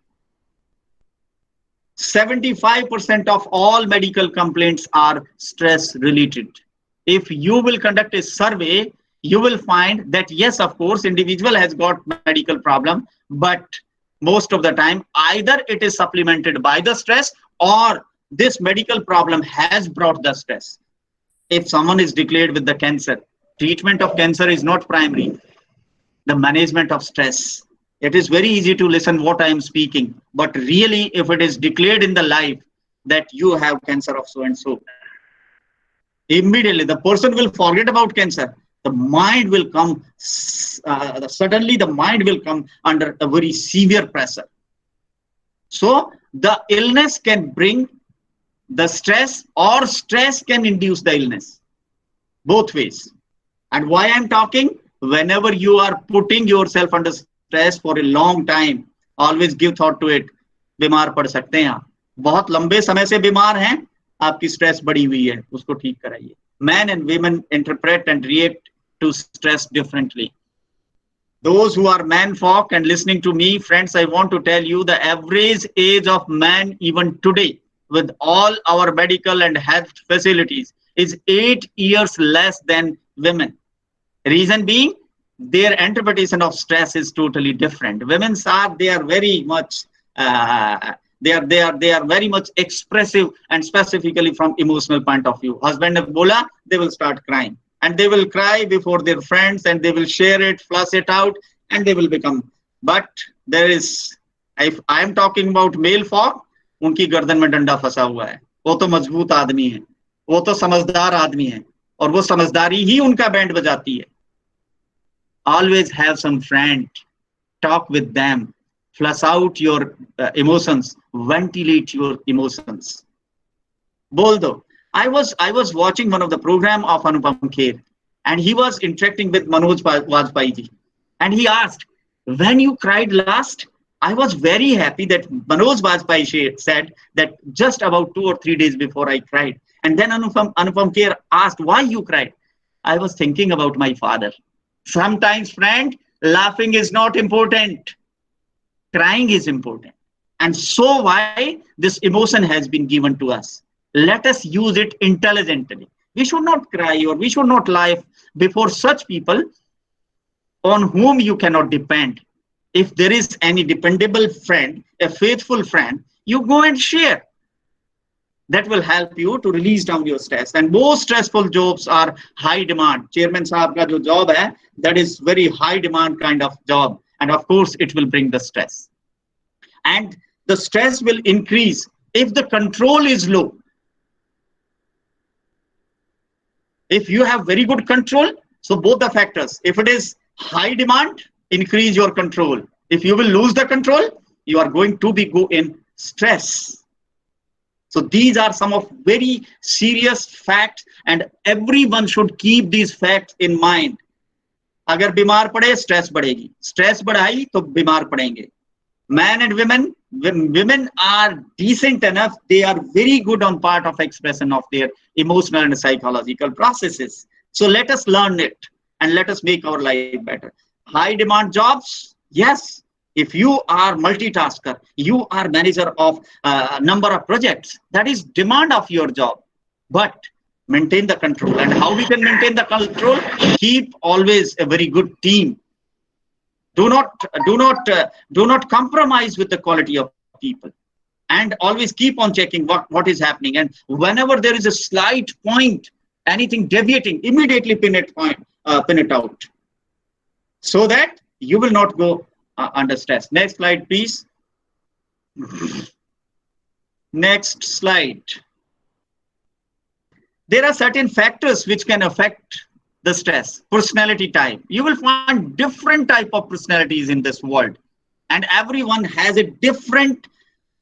Speaker 5: 75% of all medical complaints are stress related. If you will conduct a survey, you will find that yes, of course, individual has got medical problem, but most of the time, either it is supplemented by the stress or this medical problem has brought the stress. If someone is declared with the cancer, treatment of cancer is not primary. The management of stress. It is very easy to listen what I am speaking, but really if it is declared in the life that you have cancer of so and so, immediately the person will forget about cancer. The mind will come, suddenly the mind will come under a very severe pressure. So the illness can bring the stress, or stress can induce the illness, both ways. And why I'm talking, whenever you are putting yourself under stress for a long time, always give thought to it. बीमार पड़ सकते हैं आप, बहुत लंबे समय से बीमार हैं, आपकी स्ट्रेस बढ़ी हुई है, उसको ठीक कराइए. Men and women interpret and react to stress differently. Those who are man folk and listening to me, friends, I want to tell you the average age of man even today, with all our medical and health facilities, is 8 years less than women. Reason being, their interpretation of stress is totally different. Women are, they are very much they are very much expressive, and specifically from emotional point of view. Husband ne bola, they will start crying, and they will cry before their friends, and they will share it, flush it out, and they will become. But there is, if I am talking about male folk, उनकी गर्दन में डंडा फंसा हुआ है, वो तो मजबूत आदमी है, वो तो समझदार आदमी है, और वो समझदारी ही उनका बैंड बजाती है. Always have some friend, talk with them, flush out your emotions, ventilate your emotions. बोल दो. I was watching one of the program of Anupam Kher, and he was interacting with Manoj Vajpayee ji, and he asked, when you cried last? I was very happy that Manoj Vajpayee said that just about 2 or 3 days before I cried. And then Anupam Kher asked, why you cried? I was thinking about my father. Sometimes, friend, laughing is not important. Crying is important. And so why this emotion has been given to us. Let us use it intelligently. We should not cry, or we should not laugh before such people on whom you cannot depend. If there is any dependable friend, a faithful friend, you go and share. That will help you to release down your stress. And most stressful jobs are high demand. Chairman Sahab ka jo job hai, that is very high demand kind of job. And of course, it will bring the stress. And the stress will increase if the control is low. If you have very good control, so both the factors, if it is high demand, increase your control. If you will lose the control, you are going to go in stress. So these are some of very serious facts, and everyone should keep these facts in mind. अगर बीमार पड़े, stress बढ़ेगी. Stress बढ़ाई तो बीमार पड़ेंगे. Men and women, when women are decent enough, they are very good on part of expression of their emotional and psychological processes. So let us learn it and let us make our life better. High demand jobs, yes. If you are multitasker, you are manager of a number of projects, that is demand of your job. But maintain the control. And how we can maintain the control? Keep always a very good team. Do not compromise with the quality of people, and always keep on checking what is happening. And whenever there is a slight point, anything deviating, immediately pin it out, so that you will not go under stress. Next slide, please. Next slide. There are certain factors which can affect the stress. Personality type. You will find different type of personalities in this world, and everyone has a different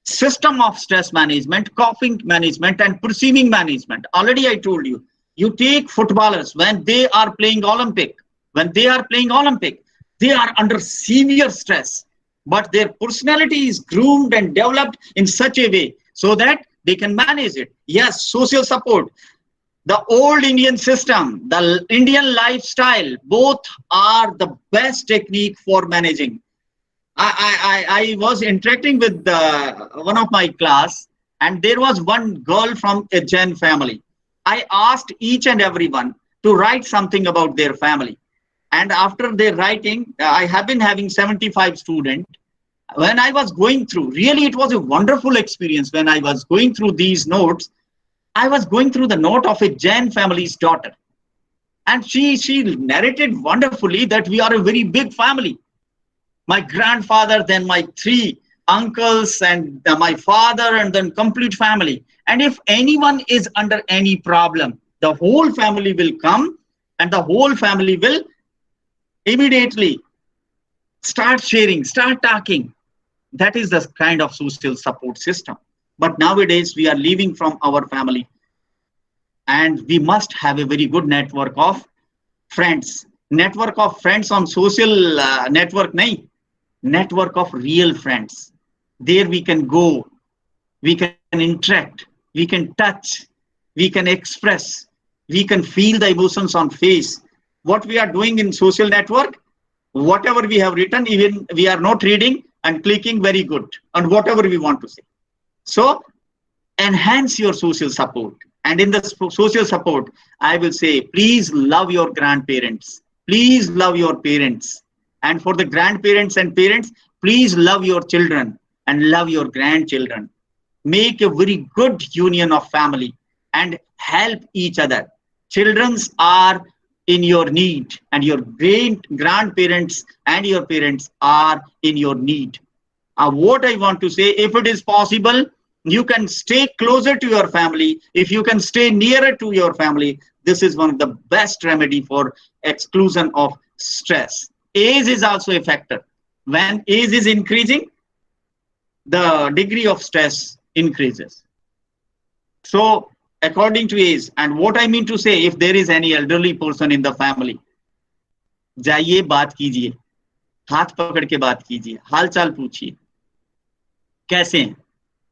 Speaker 5: system of stress management, coping management, and perceiving management. Already I told you. You take footballers when they are playing Olympic. When they are playing Olympic, they are under severe stress, but their personality is groomed and developed in such a way so that they can manage it. Yes, social support. The old Indian system, the Indian lifestyle, both are the best technique for managing. I was interacting with one of my class, and there was one girl from a Jain family. I asked each and everyone to write something about their family. And after their writing, I have been having 75 students. When I was going through, really it was a wonderful experience. When I was going through these notes, I was going through the note of a Jain family's daughter. And she narrated wonderfully that we are a very big family. My grandfather, then my 3 uncles, and my father, and then complete family. And if anyone is under any problem, the whole family will come, and the whole family will immediately start sharing, start talking. That is the kind of social support system. But nowadays we are leaving from our family, and we must have a very good network of friends. Network of friends on social network, nahi. Network of real friends. There we can go, we can interact, we can touch, we can express, we can feel the emotions on face. What we are doing in social network, whatever we have written, even we are not reading and clicking very good on whatever we want to say. So enhance your social support. And in the social support, I will say, please love your grandparents. Please love your parents. And for the grandparents and parents, please love your children and love your grandchildren. Make a very good union of family and help each other. Children are in your need, and your grandparents and your parents are in your need. What I want to say, if it is possible, you can stay closer to your family. If you can stay nearer to your family, this is one of the best remedy for exclusion of stress. Age is also a factor. When age is increasing, the degree of stress increases. So according to age, and what I mean to say, if there is any elderly person in the family, जाइए बात कीजिए, हाथ पकड़ के बात कीजिए, हाल चाल पूछिए, कैसे हैं,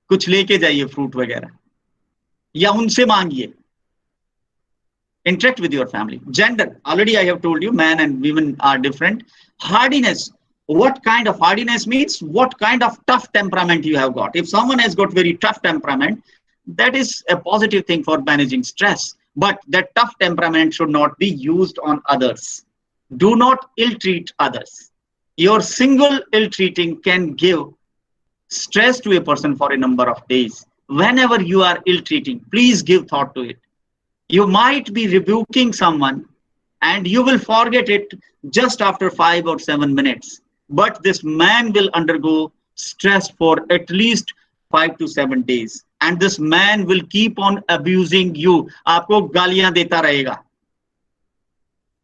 Speaker 5: कुछ लेके जाइए फ्रूट वगैरह, या उनसे मांगिए. Interact with your family. Gender, already I have told you, man and women are different. Hardiness, what kind of hardiness means? What kind of tough temperament you have got. If someone has got very tough temperament, that is a positive thing for managing stress. But that tough temperament should not be used on others. Do not ill-treat others. Your single ill-treating can give stress to a person for a number of days. Whenever you are ill-treating, please give thought to it. You might be rebuking someone and you will forget it just after 5 or 7 minutes. But this man will undergo stress for at least 5 to 7 days. And this man will keep on abusing you. Aapko gaaliyan deta rahega.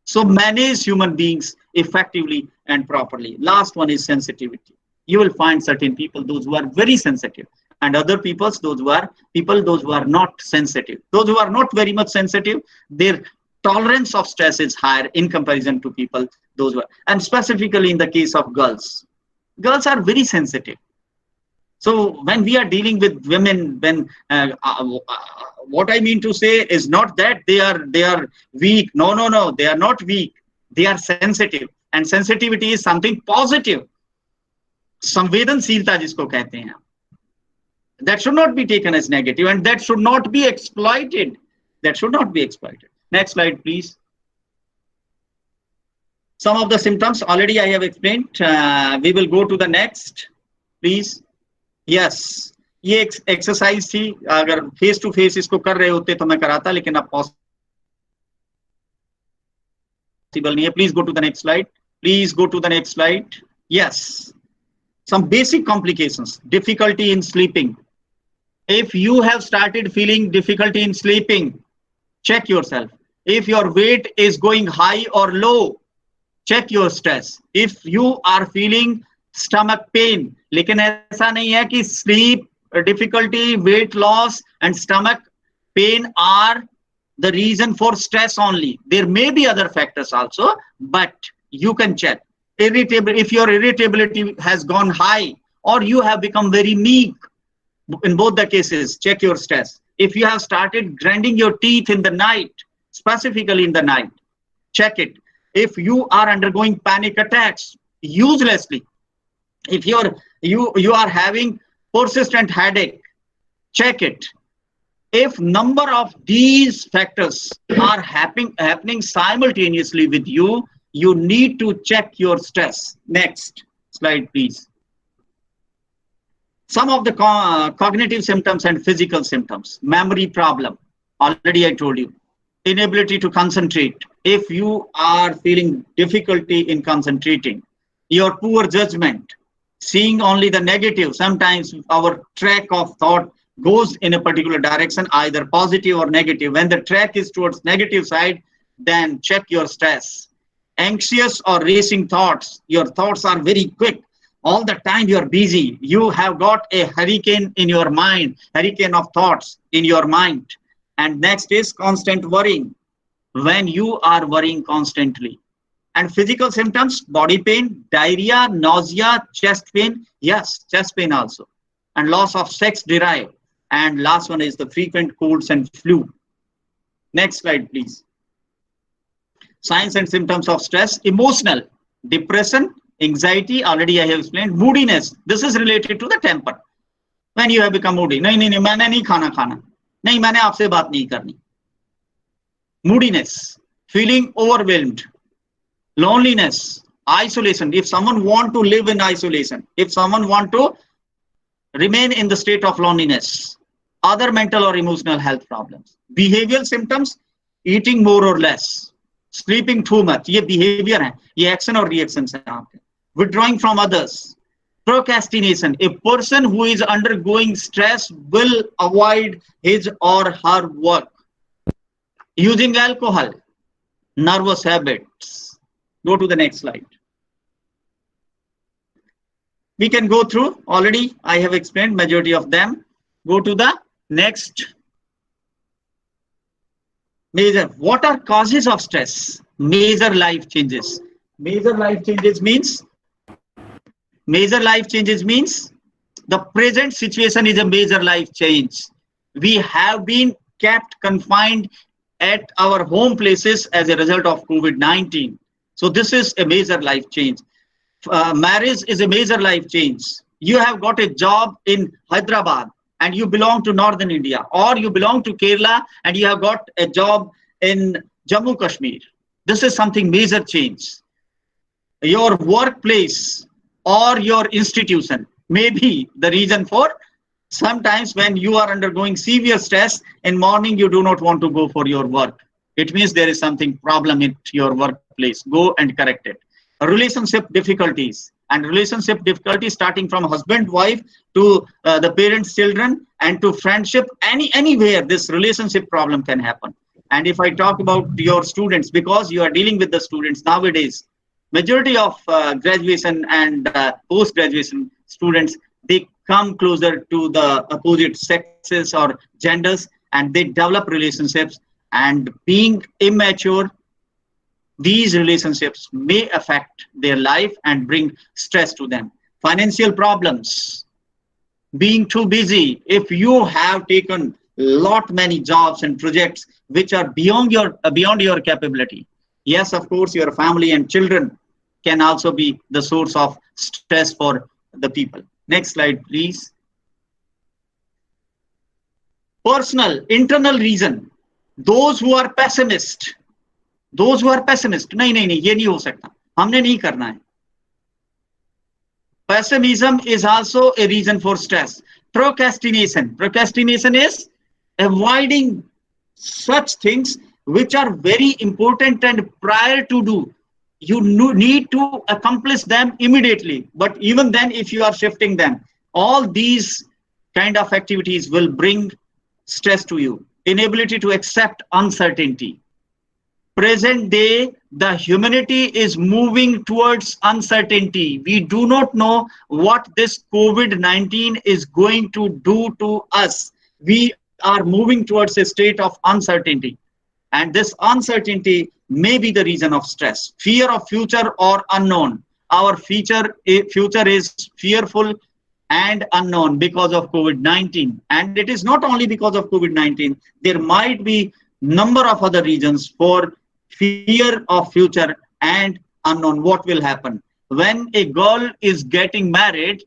Speaker 5: So manage human beings effectively and properly. Last one is sensitivity. You will find certain people, those who are very sensitive, and other people, those who are not sensitive. Those who are not very much sensitive, their tolerance of stress is higher in comparison to people, those who are, and specifically in the case of girls. Girls are very sensitive. So when we are dealing with women, when what I mean to say is not that they are weak. No, they are not weak. They are sensitive, and sensitivity is something positive. संवेदनशीलता जिसको कहते हैं, that should not be taken as negative, and that should not be exploited. That should not be exploited. Next slide, please. Some of the symptoms already I have explained. We will go to the next, please. Yes, ये exercise थी. अगर face to face इसको कर रहे होते तो मैं कराता, लेकिन अब पॉसिबल नहीं है. Please go to the next slide. Please go to the next slide. Yes. Some basic complications. Difficulty in sleeping. If you have started feeling difficulty in sleeping, check yourself. If your weight is going high or low, check your stress. If you are feeling stomach pain, लेकिन ऐसा नहीं है कि sleep difficulty, weight loss and stomach pain are the reason for stress only. There may be other factors also, but you can check. Irritable, if your irritability has gone high or you have become very meek, in both the cases, check your stress. If you have started grinding your teeth in the night, specifically in the night, check it. If you are undergoing panic attacks uselessly, if you are having persistent headache, check it. If number of these factors are happening simultaneously with you, you need to check your stress. Next slide, please. Some of the cognitive symptoms and physical symptoms. Memory problem, already I told you. Inability to concentrate. If you are feeling difficulty in concentrating, your poor judgment, seeing only the negative. Sometimes our track of thought goes in a particular direction, either positive or negative. When the track is towards negative side, then check your stress. Anxious or racing thoughts. Your thoughts are very quick. All the time you're busy. You have got a hurricane in your mind, hurricane of thoughts in your mind. And next is constant worrying. When you are worrying constantly. And physical symptoms, body pain, diarrhea, nausea, chest pain. Yes, chest pain also. And loss of sex drive. And last one is the frequent colds and flu. Next slide, please. Signs and symptoms of stress, emotional, depression, anxiety, already I have explained, moodiness. This is related to the temper. When you have become moody, नहीं, मैंने नहीं खाना, नहीं, मैंने आपसे बात नहीं करनी. Moodiness, feeling overwhelmed, loneliness, isolation. If someone want to live in isolation, if someone want to remain in the state of loneliness, other mental or emotional health problems. Behavioral symptoms, eating more or less, sleeping too much. ये behavior है, ये action और reactions है आपके. Withdrawing from others, procrastination. A person who is undergoing stress will avoid his or her work. Using alcohol, nervous habits. Go to the next slide. We can go through, already I have explained majority of them. Go to the next. Major, what are causes of stress? Major life changes. Major life changes means the present situation is a major life change. We have been kept confined at our home places as a result of COVID-19. So this is a major life change. Marriage is a major life change. You have got a job in Hyderabad and you belong to Northern India, or you belong to Kerala and you have got a job in Jammu Kashmir. This is something major change. Your workplace or your institution may be the reason for sometimes when you are undergoing severe stress in morning, you do not want to go for your work. It means there is something problem in your workplace. Go and correct it. Relationship difficulties, and relationship difficulties starting from husband, wife to the parents, children, and to friendship. Anywhere this relationship problem can happen. And if I talk about your students, because you are dealing with the students nowadays, majority of graduation and post-graduation students, they come closer to the opposite sexes or genders, and they develop relationships. And being immature, these relationships may affect their life and bring stress to them. Financial problems, being too busy. If you have taken many jobs and projects which are beyond your capability, yes, of course, your family and children can also be the source of stress for the people. Next slide, please. Personal, internal reason. Those who are pessimist, नहीं, ये नहीं हो सकता, हमने नहीं करना है. Pessimism is also a reason for stress. Procrastination is avoiding such things which are very important and prior to do. You need to accomplish them immediately. But even then, if you are shifting them, all these kind of activities will bring stress to you. Inability to accept uncertainty. Present day, the humanity is moving towards uncertainty. We do not know what this COVID-19 is going to do to us. We are moving towards a state of uncertainty. And this uncertainty may be the reason of stress. Fear of future or unknown. Our future is fearful and unknown because of COVID-19. And it is not only because of COVID-19. There might be number of other reasons for fear of future and unknown. What will happen? When a girl is getting married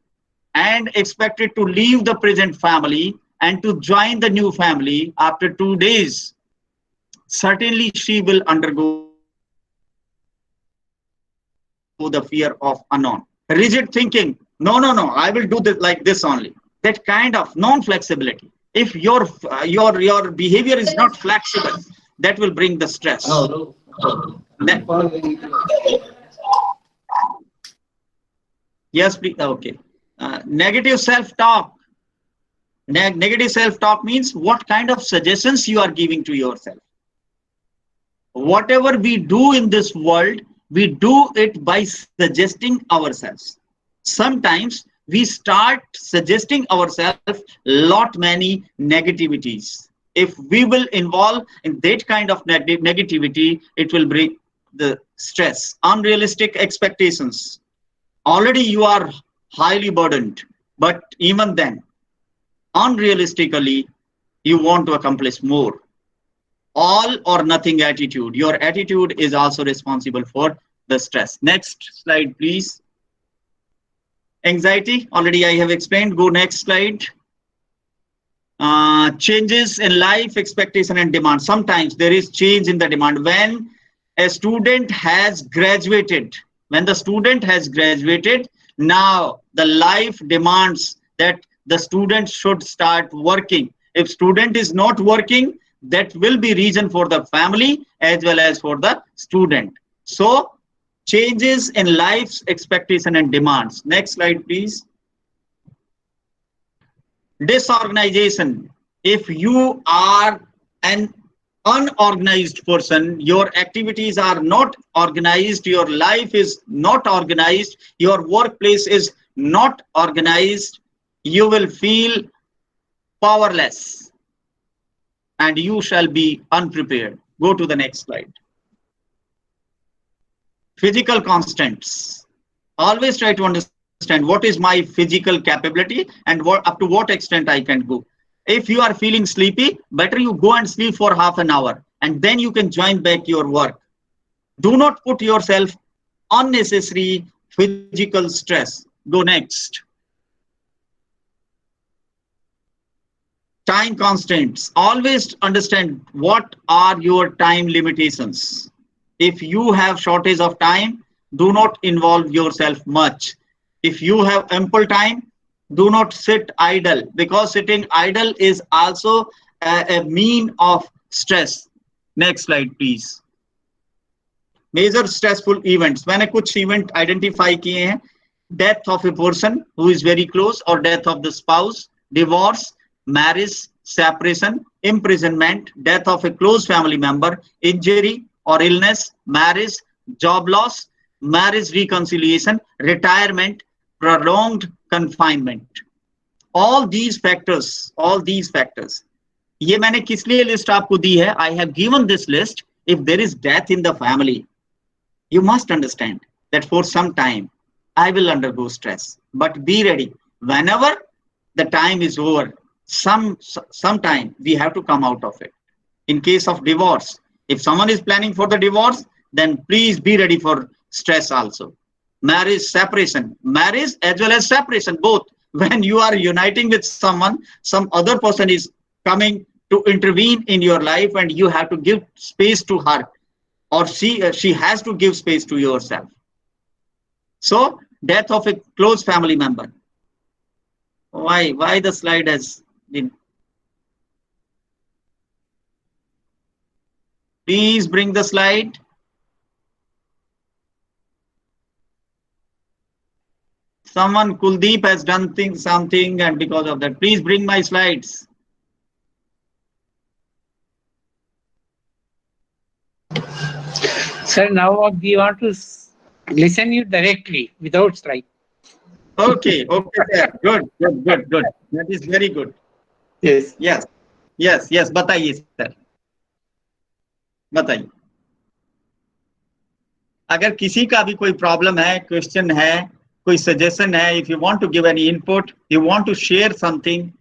Speaker 5: and expected to leave the present family and to join the new family after 2 days, certainly she will undergo the fear of unknown. Rigid thinking. No, I will do this like this only. That kind of non-flexibility. If your behavior is not flexible, that will bring the stress. Yes, please. Okay. Negative self-talk. Negative self-talk means what kind of suggestions you are giving to yourself. Whatever we do in this world, we do it by suggesting ourselves. sometimes we start suggesting ourselves lot many negativities. If we will involve in that kind of negativity, it will bring the stress. Unrealistic expectations. Already you are highly burdened, but even then, unrealistically, you want to accomplish more. All or nothing attitude. Your attitude is also responsible for the stress. Next slide, please. Anxiety, already I have explained. Go next slide. Changes in life expectation and demand. Sometimes there is change in the demand. When a student has graduated, now the life demands that the student should start working. If student is not working, that will be reason for the family as well as for the student. So changes in life's expectation and demands. Next slide, please. Disorganization. If you are an unorganized person, your activities are not organized, your life is not organized, your workplace is not organized, you will feel powerless and you shall be unprepared. Go to the next slide. Physical constants. Always try to understand what is my physical capability and up to what extent I can go. If you are feeling sleepy, better you go and sleep for half an hour and then you can join back your work. Do not put yourself unnecessary physical stress. Go next. Time constraints. Always understand what are your time limitations. If you have shortage of time, do not involve yourself much. If you have ample time, do not sit idle, because sitting idle is also a mean of stress. Next slide, please. Major stressful events. मैंने कुछ event identify किए हैं. Death of a person who is very close or death of the spouse, divorce, marriage, separation, imprisonment, death of a close family member, injury or illness, marriage, job loss, marriage reconciliation, retirement, prolonged confinement. All these factors. ये मैंने किस लिए list आपको दी है? I have given this list. If there is death in the family, you must understand that for some time I will undergo stress. But be ready. Whenever the time is over, sometime we have to come out of it. In case of divorce, if someone is planning for the divorce, then please be ready for stress also. Marriage, separation, marriage as well as separation, both. When you are uniting with someone, some other person is coming to intervene in your life and you have to give space to her, or she has to give space to yourself. So death of a close family member. Why the slide has been? Please bring the slide. Someone, Kuldeep, has done something, and because of that, please bring my slides.
Speaker 3: Sir, now we want to listen you directly without slide.
Speaker 5: Okay, sir. Good. That is very good. Yes. बताइए sir, बताइए. अगर किसी का भी कोई problem है, question है, कोई सजेशन है, if you want to give any input, you want to share something,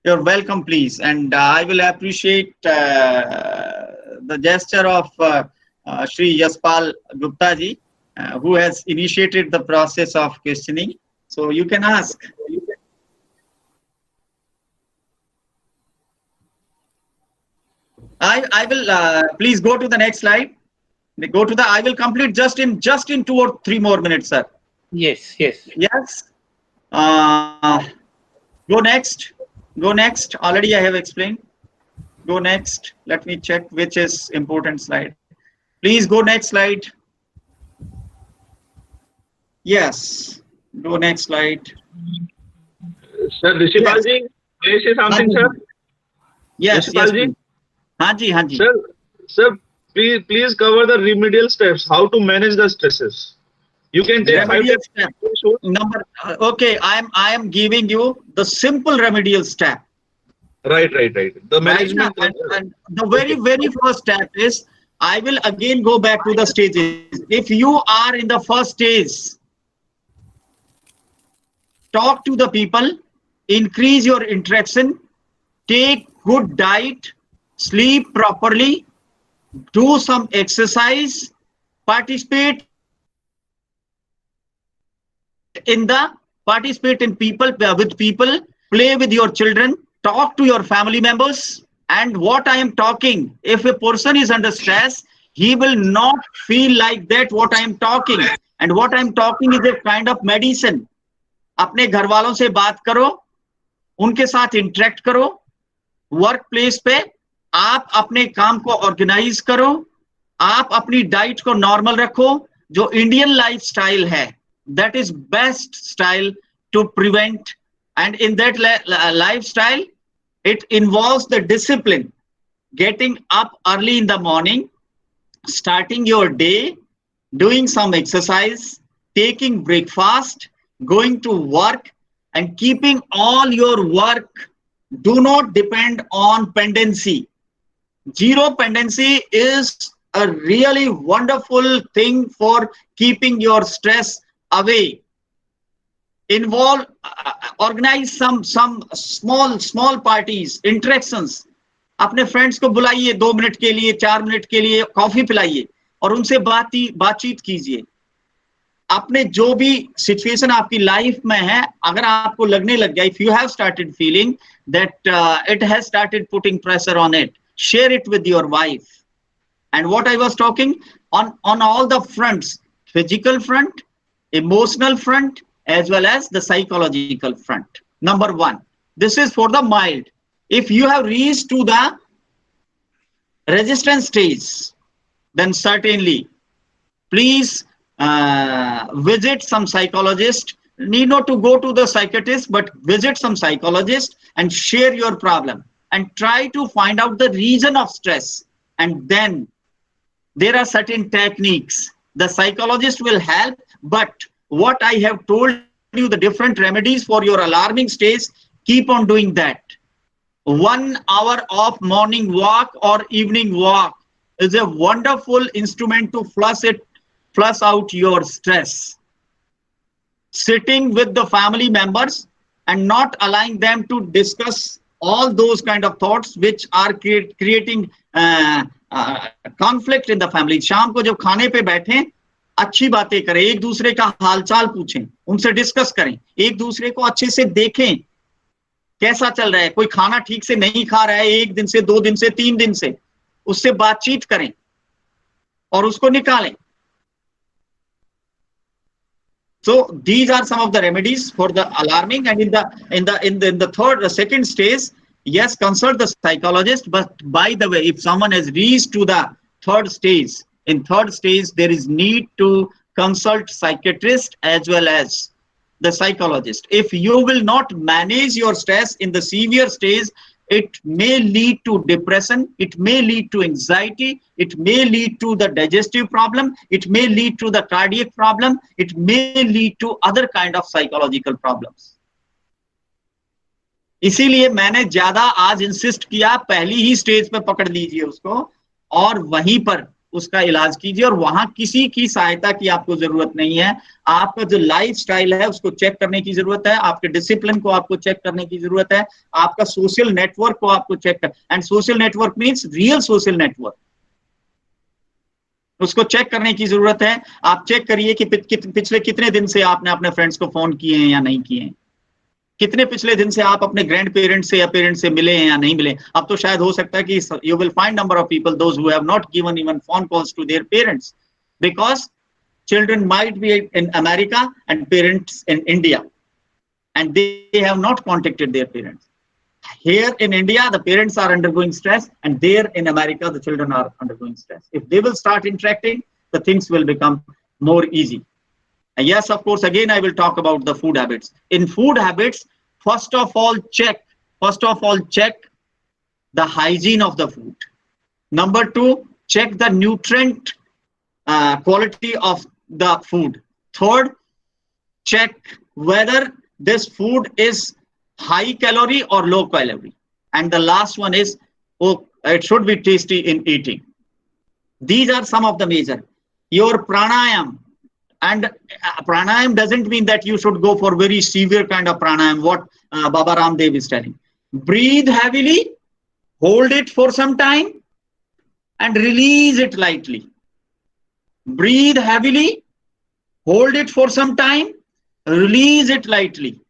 Speaker 5: you're welcome, please. And I will appreciate the gesture of Shri Yaspal Gupta ji, who has initiated the process of questioning. So you can ask. I will please go to the next slide. I will complete just in 2 or 3 more minutes, sir.
Speaker 3: Yes.
Speaker 5: Go next. Already I have explained. Go next. Let me check which is important slide. Please go next slide. Yes. Go next slide.
Speaker 2: Sir, Rishipal ji, may I say something, sir?
Speaker 5: Yes. हाँ जी.
Speaker 2: Sir, please cover the remedial steps, how to manage the stresses. You can take 5
Speaker 5: remedial
Speaker 2: days.
Speaker 5: step. Okay, I am giving you the simple remedial step.
Speaker 2: Right. The management.
Speaker 5: And the very first step is, I will again go back to the stages. If you are in the first stage, talk to the people, increase your interaction, take good diet, sleep properly, do some exercise, participate in people, with people, play with your children, talk to your family members. And what I am talking, if a person is under stress, he will not feel like that what I am talking. And what I am talking is a kind of medicine. अपने घर वालों से बात करो, उनके साथ interact करो, work place पे आप अपने काम को ऑर्गेनाइज करो, आप अपनी डाइट को नॉर्मल रखो. जो इंडियन लाइफस्टाइल है, that is best style to prevent. And in that lifestyle, it involves the discipline, getting up early in the morning, starting your day, doing some exercise, taking breakfast, going to work, and keeping all your work. Do not depend on pendency. Zero pendency is a really wonderful thing for keeping your stress away. Involve, organize some small parties, interactions. अपने friends को बुलाइए 2 minute के लिए, 4 minute के लिए, coffee पिलाइए और उनसे बातचीत कीजिए. आपने जो भी सिचुएशन आपकी लाइफ में है, अगर आपको लगने लग गया, if you have started feeling that it has started putting pressure on it, share it with your wife. And what I was talking on all the fronts, physical front, emotional front, as well as the psychological front. Number 1, this is for the mild. If you have reached to the resistance stage, then certainly please visit some psychologist. Need not to go to the psychiatrist, but visit some psychologist and share your problem and try to find out the reason of stress. And then there are certain techniques. The psychologist will help, but what I have told you, the different remedies for your alarming stage, keep on doing that. 1 hour of morning walk or evening walk is a wonderful instrument to flush out your stress. Sitting with the family members and not allowing them to discuss all those kind of thoughts which are creating conflict in the family. शाम को जब खाने पे बैठें, अच्छी बातें करें, एक दूसरे का हालचाल पूछें, उनसे डिस्कस करें, एक दूसरे को अच्छे से देखें कैसा चल रहा है. कोई खाना ठीक से नहीं खा रहा है 1 दिन से, 2 दिन से, 3 दिन से, उससे बातचीत करें और उसको निकालें. So these are some of the remedies for the alarming. And in the second stage, yes, consult the psychologist. But by the way, if someone has reached to the third stage, in third stage there is need to consult psychiatrist as well as the psychologist. If you will not manage your stress in the severe stage, it may lead to depression, it may lead to anxiety, it may lead to the digestive problem, it may lead to the cardiac problem, it may lead to other kind of psychological problems. इसीलिए मैंने ज्यादा आज insist किया, पहली ही stage पे पकड़ लीजिए उसको और वहीं पर उसका इलाज कीजिए. और वहां किसी की सहायता की आपको जरूरत नहीं है. आपका जो लाइफस्टाइल है उसको चेक करने की जरूरत है, आपके डिसिप्लिन को आपको चेक करने की जरूरत है, आपका सोशल नेटवर्क को आपको चेक कर, and social network means real social network, उसको चेक करने की जरूरत है. आप चेक करिए कि पिछले कितने दिन से आपने अपने फ्रेंड्स को फोन किए हैं या नहीं किए हैं, कितने पिछले दिन से आप अपने ग्रैंड पेरेंट्स से या पेरेंट्स से मिले हैं या नहीं मिले. अब तो शायद हो सकता है कि you will find number of people those who have not given even phone calls to their parents, because children might be in America and parents in India and they have not contacted their parents. Here in India the parents are undergoing stress, and there in America the children are undergoing stress. If they will start interacting, the things will become more easy. And yes, of course, again I will talk about the food habits. In food habits, first of all check the hygiene of the food. Number 2, check the nutrient quality of the food. Third, check whether this food is high calorie or low calorie. And the last one is, oh, it should be tasty in eating. These are some of the major. Your pranayam, and pranayam doesn't mean that you should go for very severe kind of pranayam, what Baba Ramdev is telling. Breathe heavily, hold it for some time, and release it lightly. Breathe heavily, hold it for some time, release it lightly.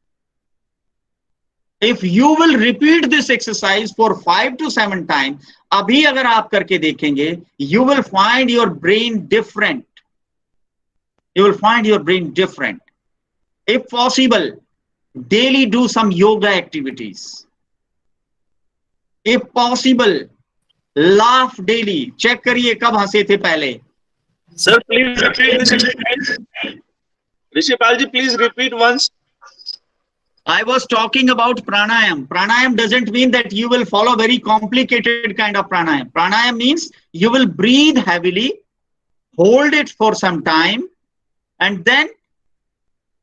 Speaker 5: If you will repeat this exercise for 5 to 7 times, अभी अगर आप करके देखेंगे, you will find your brain different. You will find your brain different. If possible, daily do some yoga activities. If possible, laugh daily. Check करिए कब हंसे थे पहले.
Speaker 2: Sir, please repeat this exercise. Rishipal ji, please repeat once.
Speaker 5: I was talking about pranayam. Pranayam doesn't mean that you will follow very complicated kind of pranayam. Pranayam means you will breathe heavily, hold it for some time, and then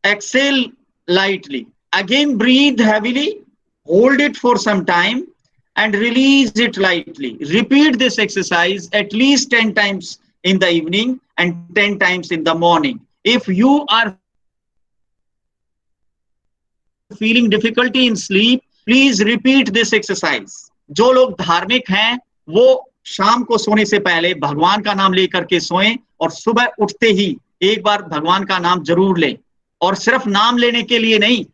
Speaker 5: exhale lightly. Again, breathe heavily, hold it for some time, and release it lightly. Repeat this exercise at least 10 times in the evening and 10 times in the morning. If you are feeling difficulty in sleep, please repeat this exercise. जो लोग धार्मिक हैं वो शाम को सोने से पहले भगवान का नाम लेकर के सोएं और सुबह उठते ही एक बार भगवान का नाम जरूर लें, और सिर्फ नाम लेने के लिए नहीं,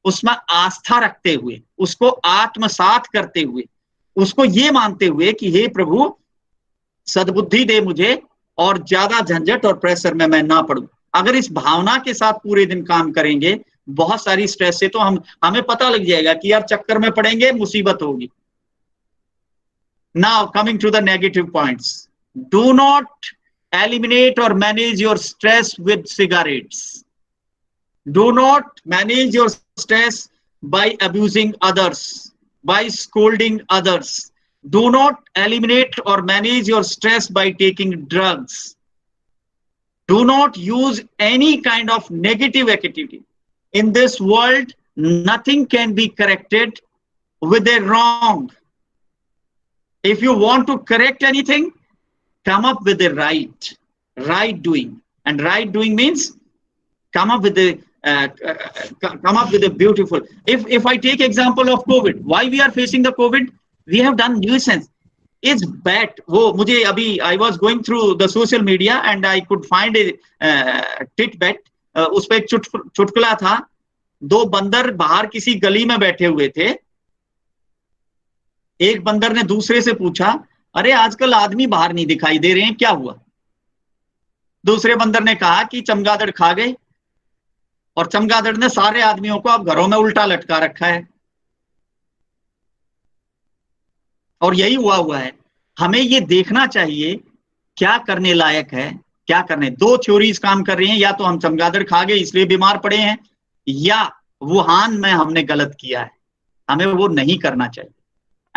Speaker 5: उसमें आस्था रखते हुए, उसको आत्मसात करते हुए, उसको ये मानते हुए कि हे प्रभु सद्बुद्धि दे मुझे और ज्यादा झंझट और प्रेशर में मैं ना पड़ूं। अगर इस भावना के साथ पूरे दिन काम करेंगे, बहुत सारी स्ट्रेस से तो हमें पता लग जाएगा कि यार चक्कर में पड़ेंगे, मुसीबत होगी। Now coming to the negative points. Do not eliminate or manage your stress with cigarettes. Do not manage your stress by abusing others, by scolding others. Do not eliminate or manage your stress by taking drugs. Do not use any kind of negative activity. In this world, nothing can be corrected with a wrong. If you want to correct anything, come up with the right doing. And right doing means come up with a beautiful. If I take example of COVID, why we are facing the COVID? We have done nuisance. It's bad. वो मुझे अभी I was going through the social media and I could find a tidbit. उस पे एक चुटकुला था। 2 बंदर बाहर किसी गली में बैठे हुए थे। एक बंदर ने दूसरे से पूछा, अरे आजकल आदमी बाहर नहीं दिखाई दे रहे हैं, क्या हुआ? दूसरे बंदर ने कहा कि चमगादड़ खा गए, और चमगादड़ ने सारे आदमियों को अब घरों में उल्टा लटका रखा है। और यही हुआ है। हमें ये देखना चाहिए क्या करने लायक है, क्या करने। 2 थ्योरीज काम कर रही हैं, या तो हम चमगादड़ खा गए इसलिए बीमार पड़े हैं, या वुहान में हमने गलत किया है, हमें वो नहीं करना चाहिए।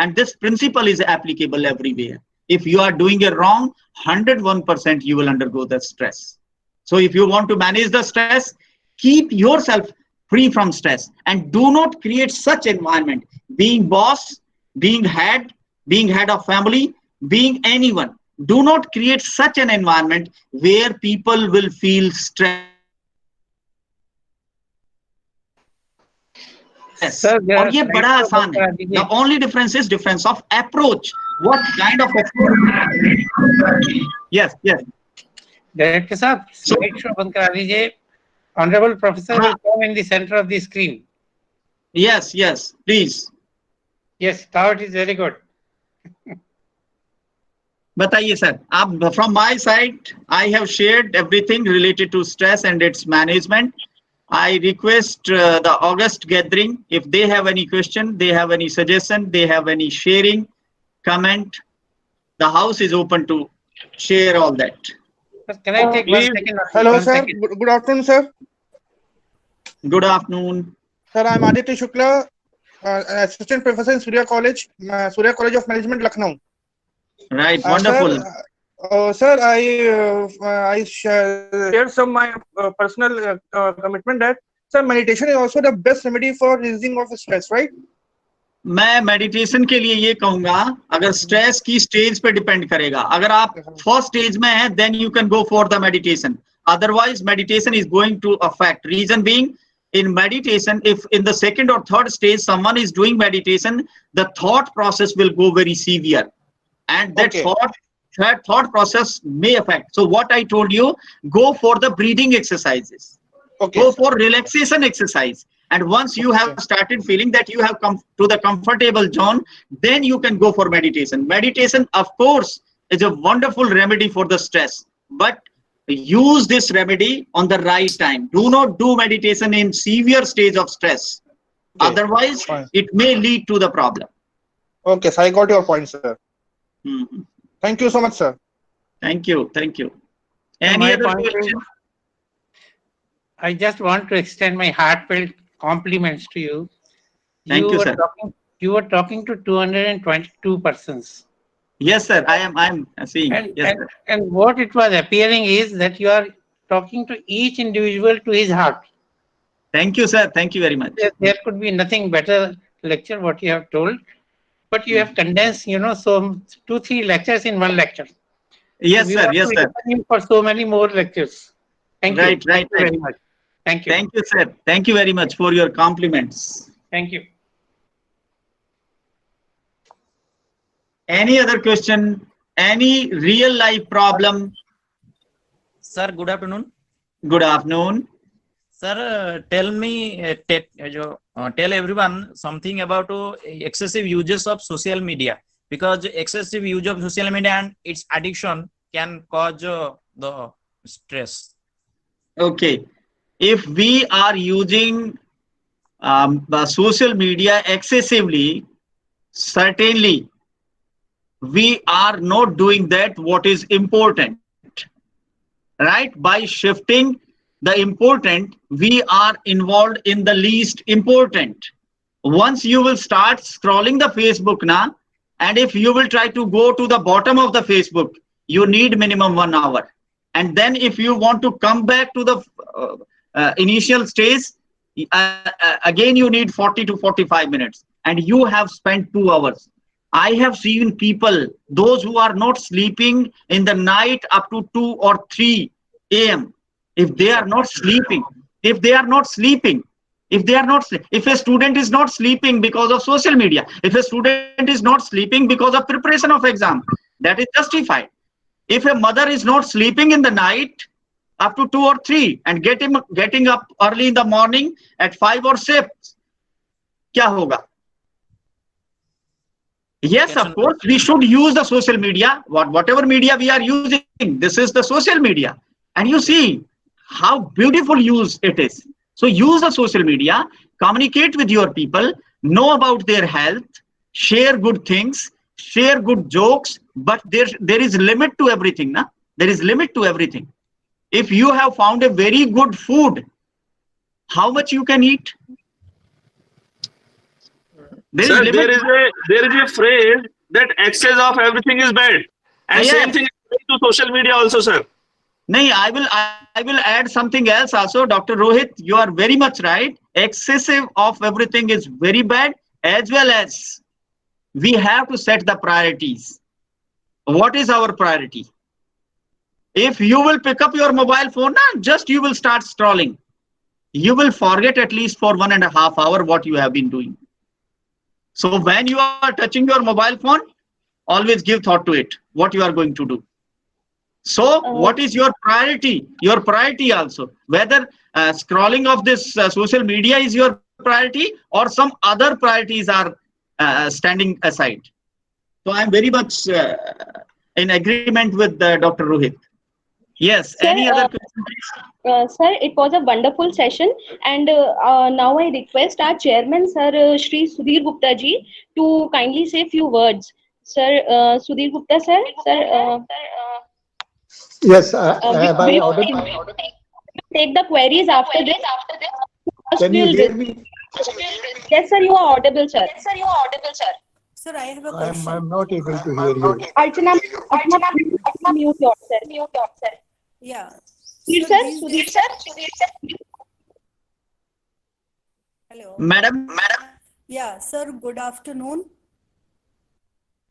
Speaker 5: And this principle is applicable everywhere. If you are doing it wrong, 101% you will undergo the stress. So if you want to manage the stress, keep yourself free from stress and do not create such environment. Being boss, being head of family, being anyone, do not create such an environment where people will feel stress.
Speaker 3: Sir,
Speaker 5: और ये बड़ा आसान है. The only difference is difference of approach. What kind of approach? Yes.
Speaker 3: Director साहब, slide show बंद करा दीजिए. Honorable Professor will come in the center of the screen.
Speaker 5: Yes, please.
Speaker 3: Yes, now it is very good.
Speaker 5: बताइए sir. आप from my side, I have shared everything related to stress and its management. I request the August gathering, if they have any question, they have any suggestion, they have any sharing, comment, the house is open to share all that.
Speaker 3: Can I take 1 second?
Speaker 8: Hello,
Speaker 3: 1
Speaker 8: sir.
Speaker 3: second.
Speaker 8: Good afternoon, sir.
Speaker 5: Good afternoon.
Speaker 8: Sir, I'm Aditya Shukla, assistant professor in Surya College of Management, Lucknow.
Speaker 5: Right, wonderful.
Speaker 8: Sir, I shared some my personal commitment that sir, meditation is also the best remedy for releasing of stress, right?
Speaker 5: मैं meditation के लिए ये कहूंगा, अगर stress की stage पे depend करेगा, अगर आप फर्स्ट स्टेज में हैं then you can go for the meditation, otherwise meditation is going to affect. Reason being, in meditation, if in the second or third stage someone is doing meditation, the thought process will go very severe, and that thought process may affect. So what I told you, go for the breathing exercises, go for relaxation exercise, and once you have started feeling that you have come to the comfortable zone, then you can go for meditation. Meditation, of course, is a wonderful remedy for the stress, but use this remedy on the right time. Do not do meditation in severe stage of stress, otherwise it may lead to the problem.
Speaker 8: Okay, so I got your point, sir. Thank you so much, sir.
Speaker 5: Thank you. Any other question?
Speaker 3: I just want to extend my heartfelt compliments to you.
Speaker 5: Thank you, sir.
Speaker 3: You were talking to 222 persons.
Speaker 5: Yes, sir. I am seeing.
Speaker 3: And what it was appearing is that you are talking to each individual to his heart.
Speaker 5: Thank you, sir. Thank you very much.
Speaker 3: There could be nothing better lecture what you have told, but you have condensed, so 2-3 lectures in one lecture.
Speaker 5: Yes,
Speaker 3: so
Speaker 5: sir. Yes, sir.
Speaker 3: For so many more lectures. Thank you. Thank you very much. Thank you.
Speaker 5: Thank you, sir. Thank you very much for your compliments.
Speaker 3: Thank you.
Speaker 5: Any other question? Any real life problem?
Speaker 9: Sir, good afternoon.
Speaker 5: Good afternoon.
Speaker 9: Sir, tell me, tell everyone something about excessive uses of social media, because excessive use of social media and its addiction can cause the stress.
Speaker 5: Okay. If we are using the social media excessively, certainly we are not doing that what is important, right? By shifting the important, we are involved in the least important. Once you will start scrolling the Facebook now, and if you will try to go to the bottom of the Facebook, you need minimum 1 hour. And then if you want to come back to the initial stage, again you need 40 to 45 minutes, and you have spent 2 hours. I have seen people, those who are not sleeping in the night up to 2 or 3 a.m. If they are not sleeping, if a student is not sleeping because of social media, if a student is not sleeping because of preparation of exam, that is justified. If a mother is not sleeping in the night up to 2 or 3 and getting up early in the morning at 5 or 6, क्या होगा? Yes, of course, we should use the social media. Whatever media we are using, this is the social media. And you see how beautiful use it is. So use the social media, communicate with your people, know about their health, share good things, share good jokes, but there is limit to everything. Na? There is limit to everything. If you have found a very good food, how much you can eat?
Speaker 2: Sir, there is a phrase that excess of everything is bad, and same thing to social media also, sir.
Speaker 5: No, I will add something else also, Dr. Rohit. You are very much right. Excessive of everything is very bad, as well as we have to set the priorities. What is our priority? If you will pick up your mobile phone, just you will start scrolling. You will forget at least for 1.5 hours what you have been doing. So when you are touching your mobile phone, always give thought to it, what you are going to do. So what is your priority? Your priority also, whether scrolling of this social media is your priority or some other priorities are standing aside. So I am very much in agreement with Dr. Rohit. Yes, sir, any other question, please?
Speaker 1: Sir, it was a wonderful session, and now I request our chairman, Sir Shri Sudhir Gupta ji, to kindly say few words. Sir, Sudhir Gupta, sir.
Speaker 4: Yes, am I audible?
Speaker 1: Take the queries after this.
Speaker 4: Can you hear me?
Speaker 1: Yes, sir, you are audible, sir.
Speaker 10: Sir, I have a question.
Speaker 4: I'm not able to hear you.
Speaker 1: Archana, mute yourself.
Speaker 10: Yeah.
Speaker 1: Sudhir sir.
Speaker 10: Hello.
Speaker 5: Madam,
Speaker 10: Yeah, sir, good afternoon.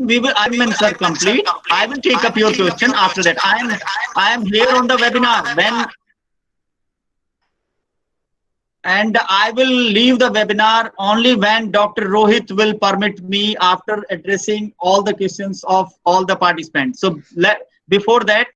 Speaker 5: I mean, sir, complete. I will take up your question after that. I am here on the webinar and I will leave the webinar only when Dr. Rohit will permit me after addressing all the questions of all the participants. So before that,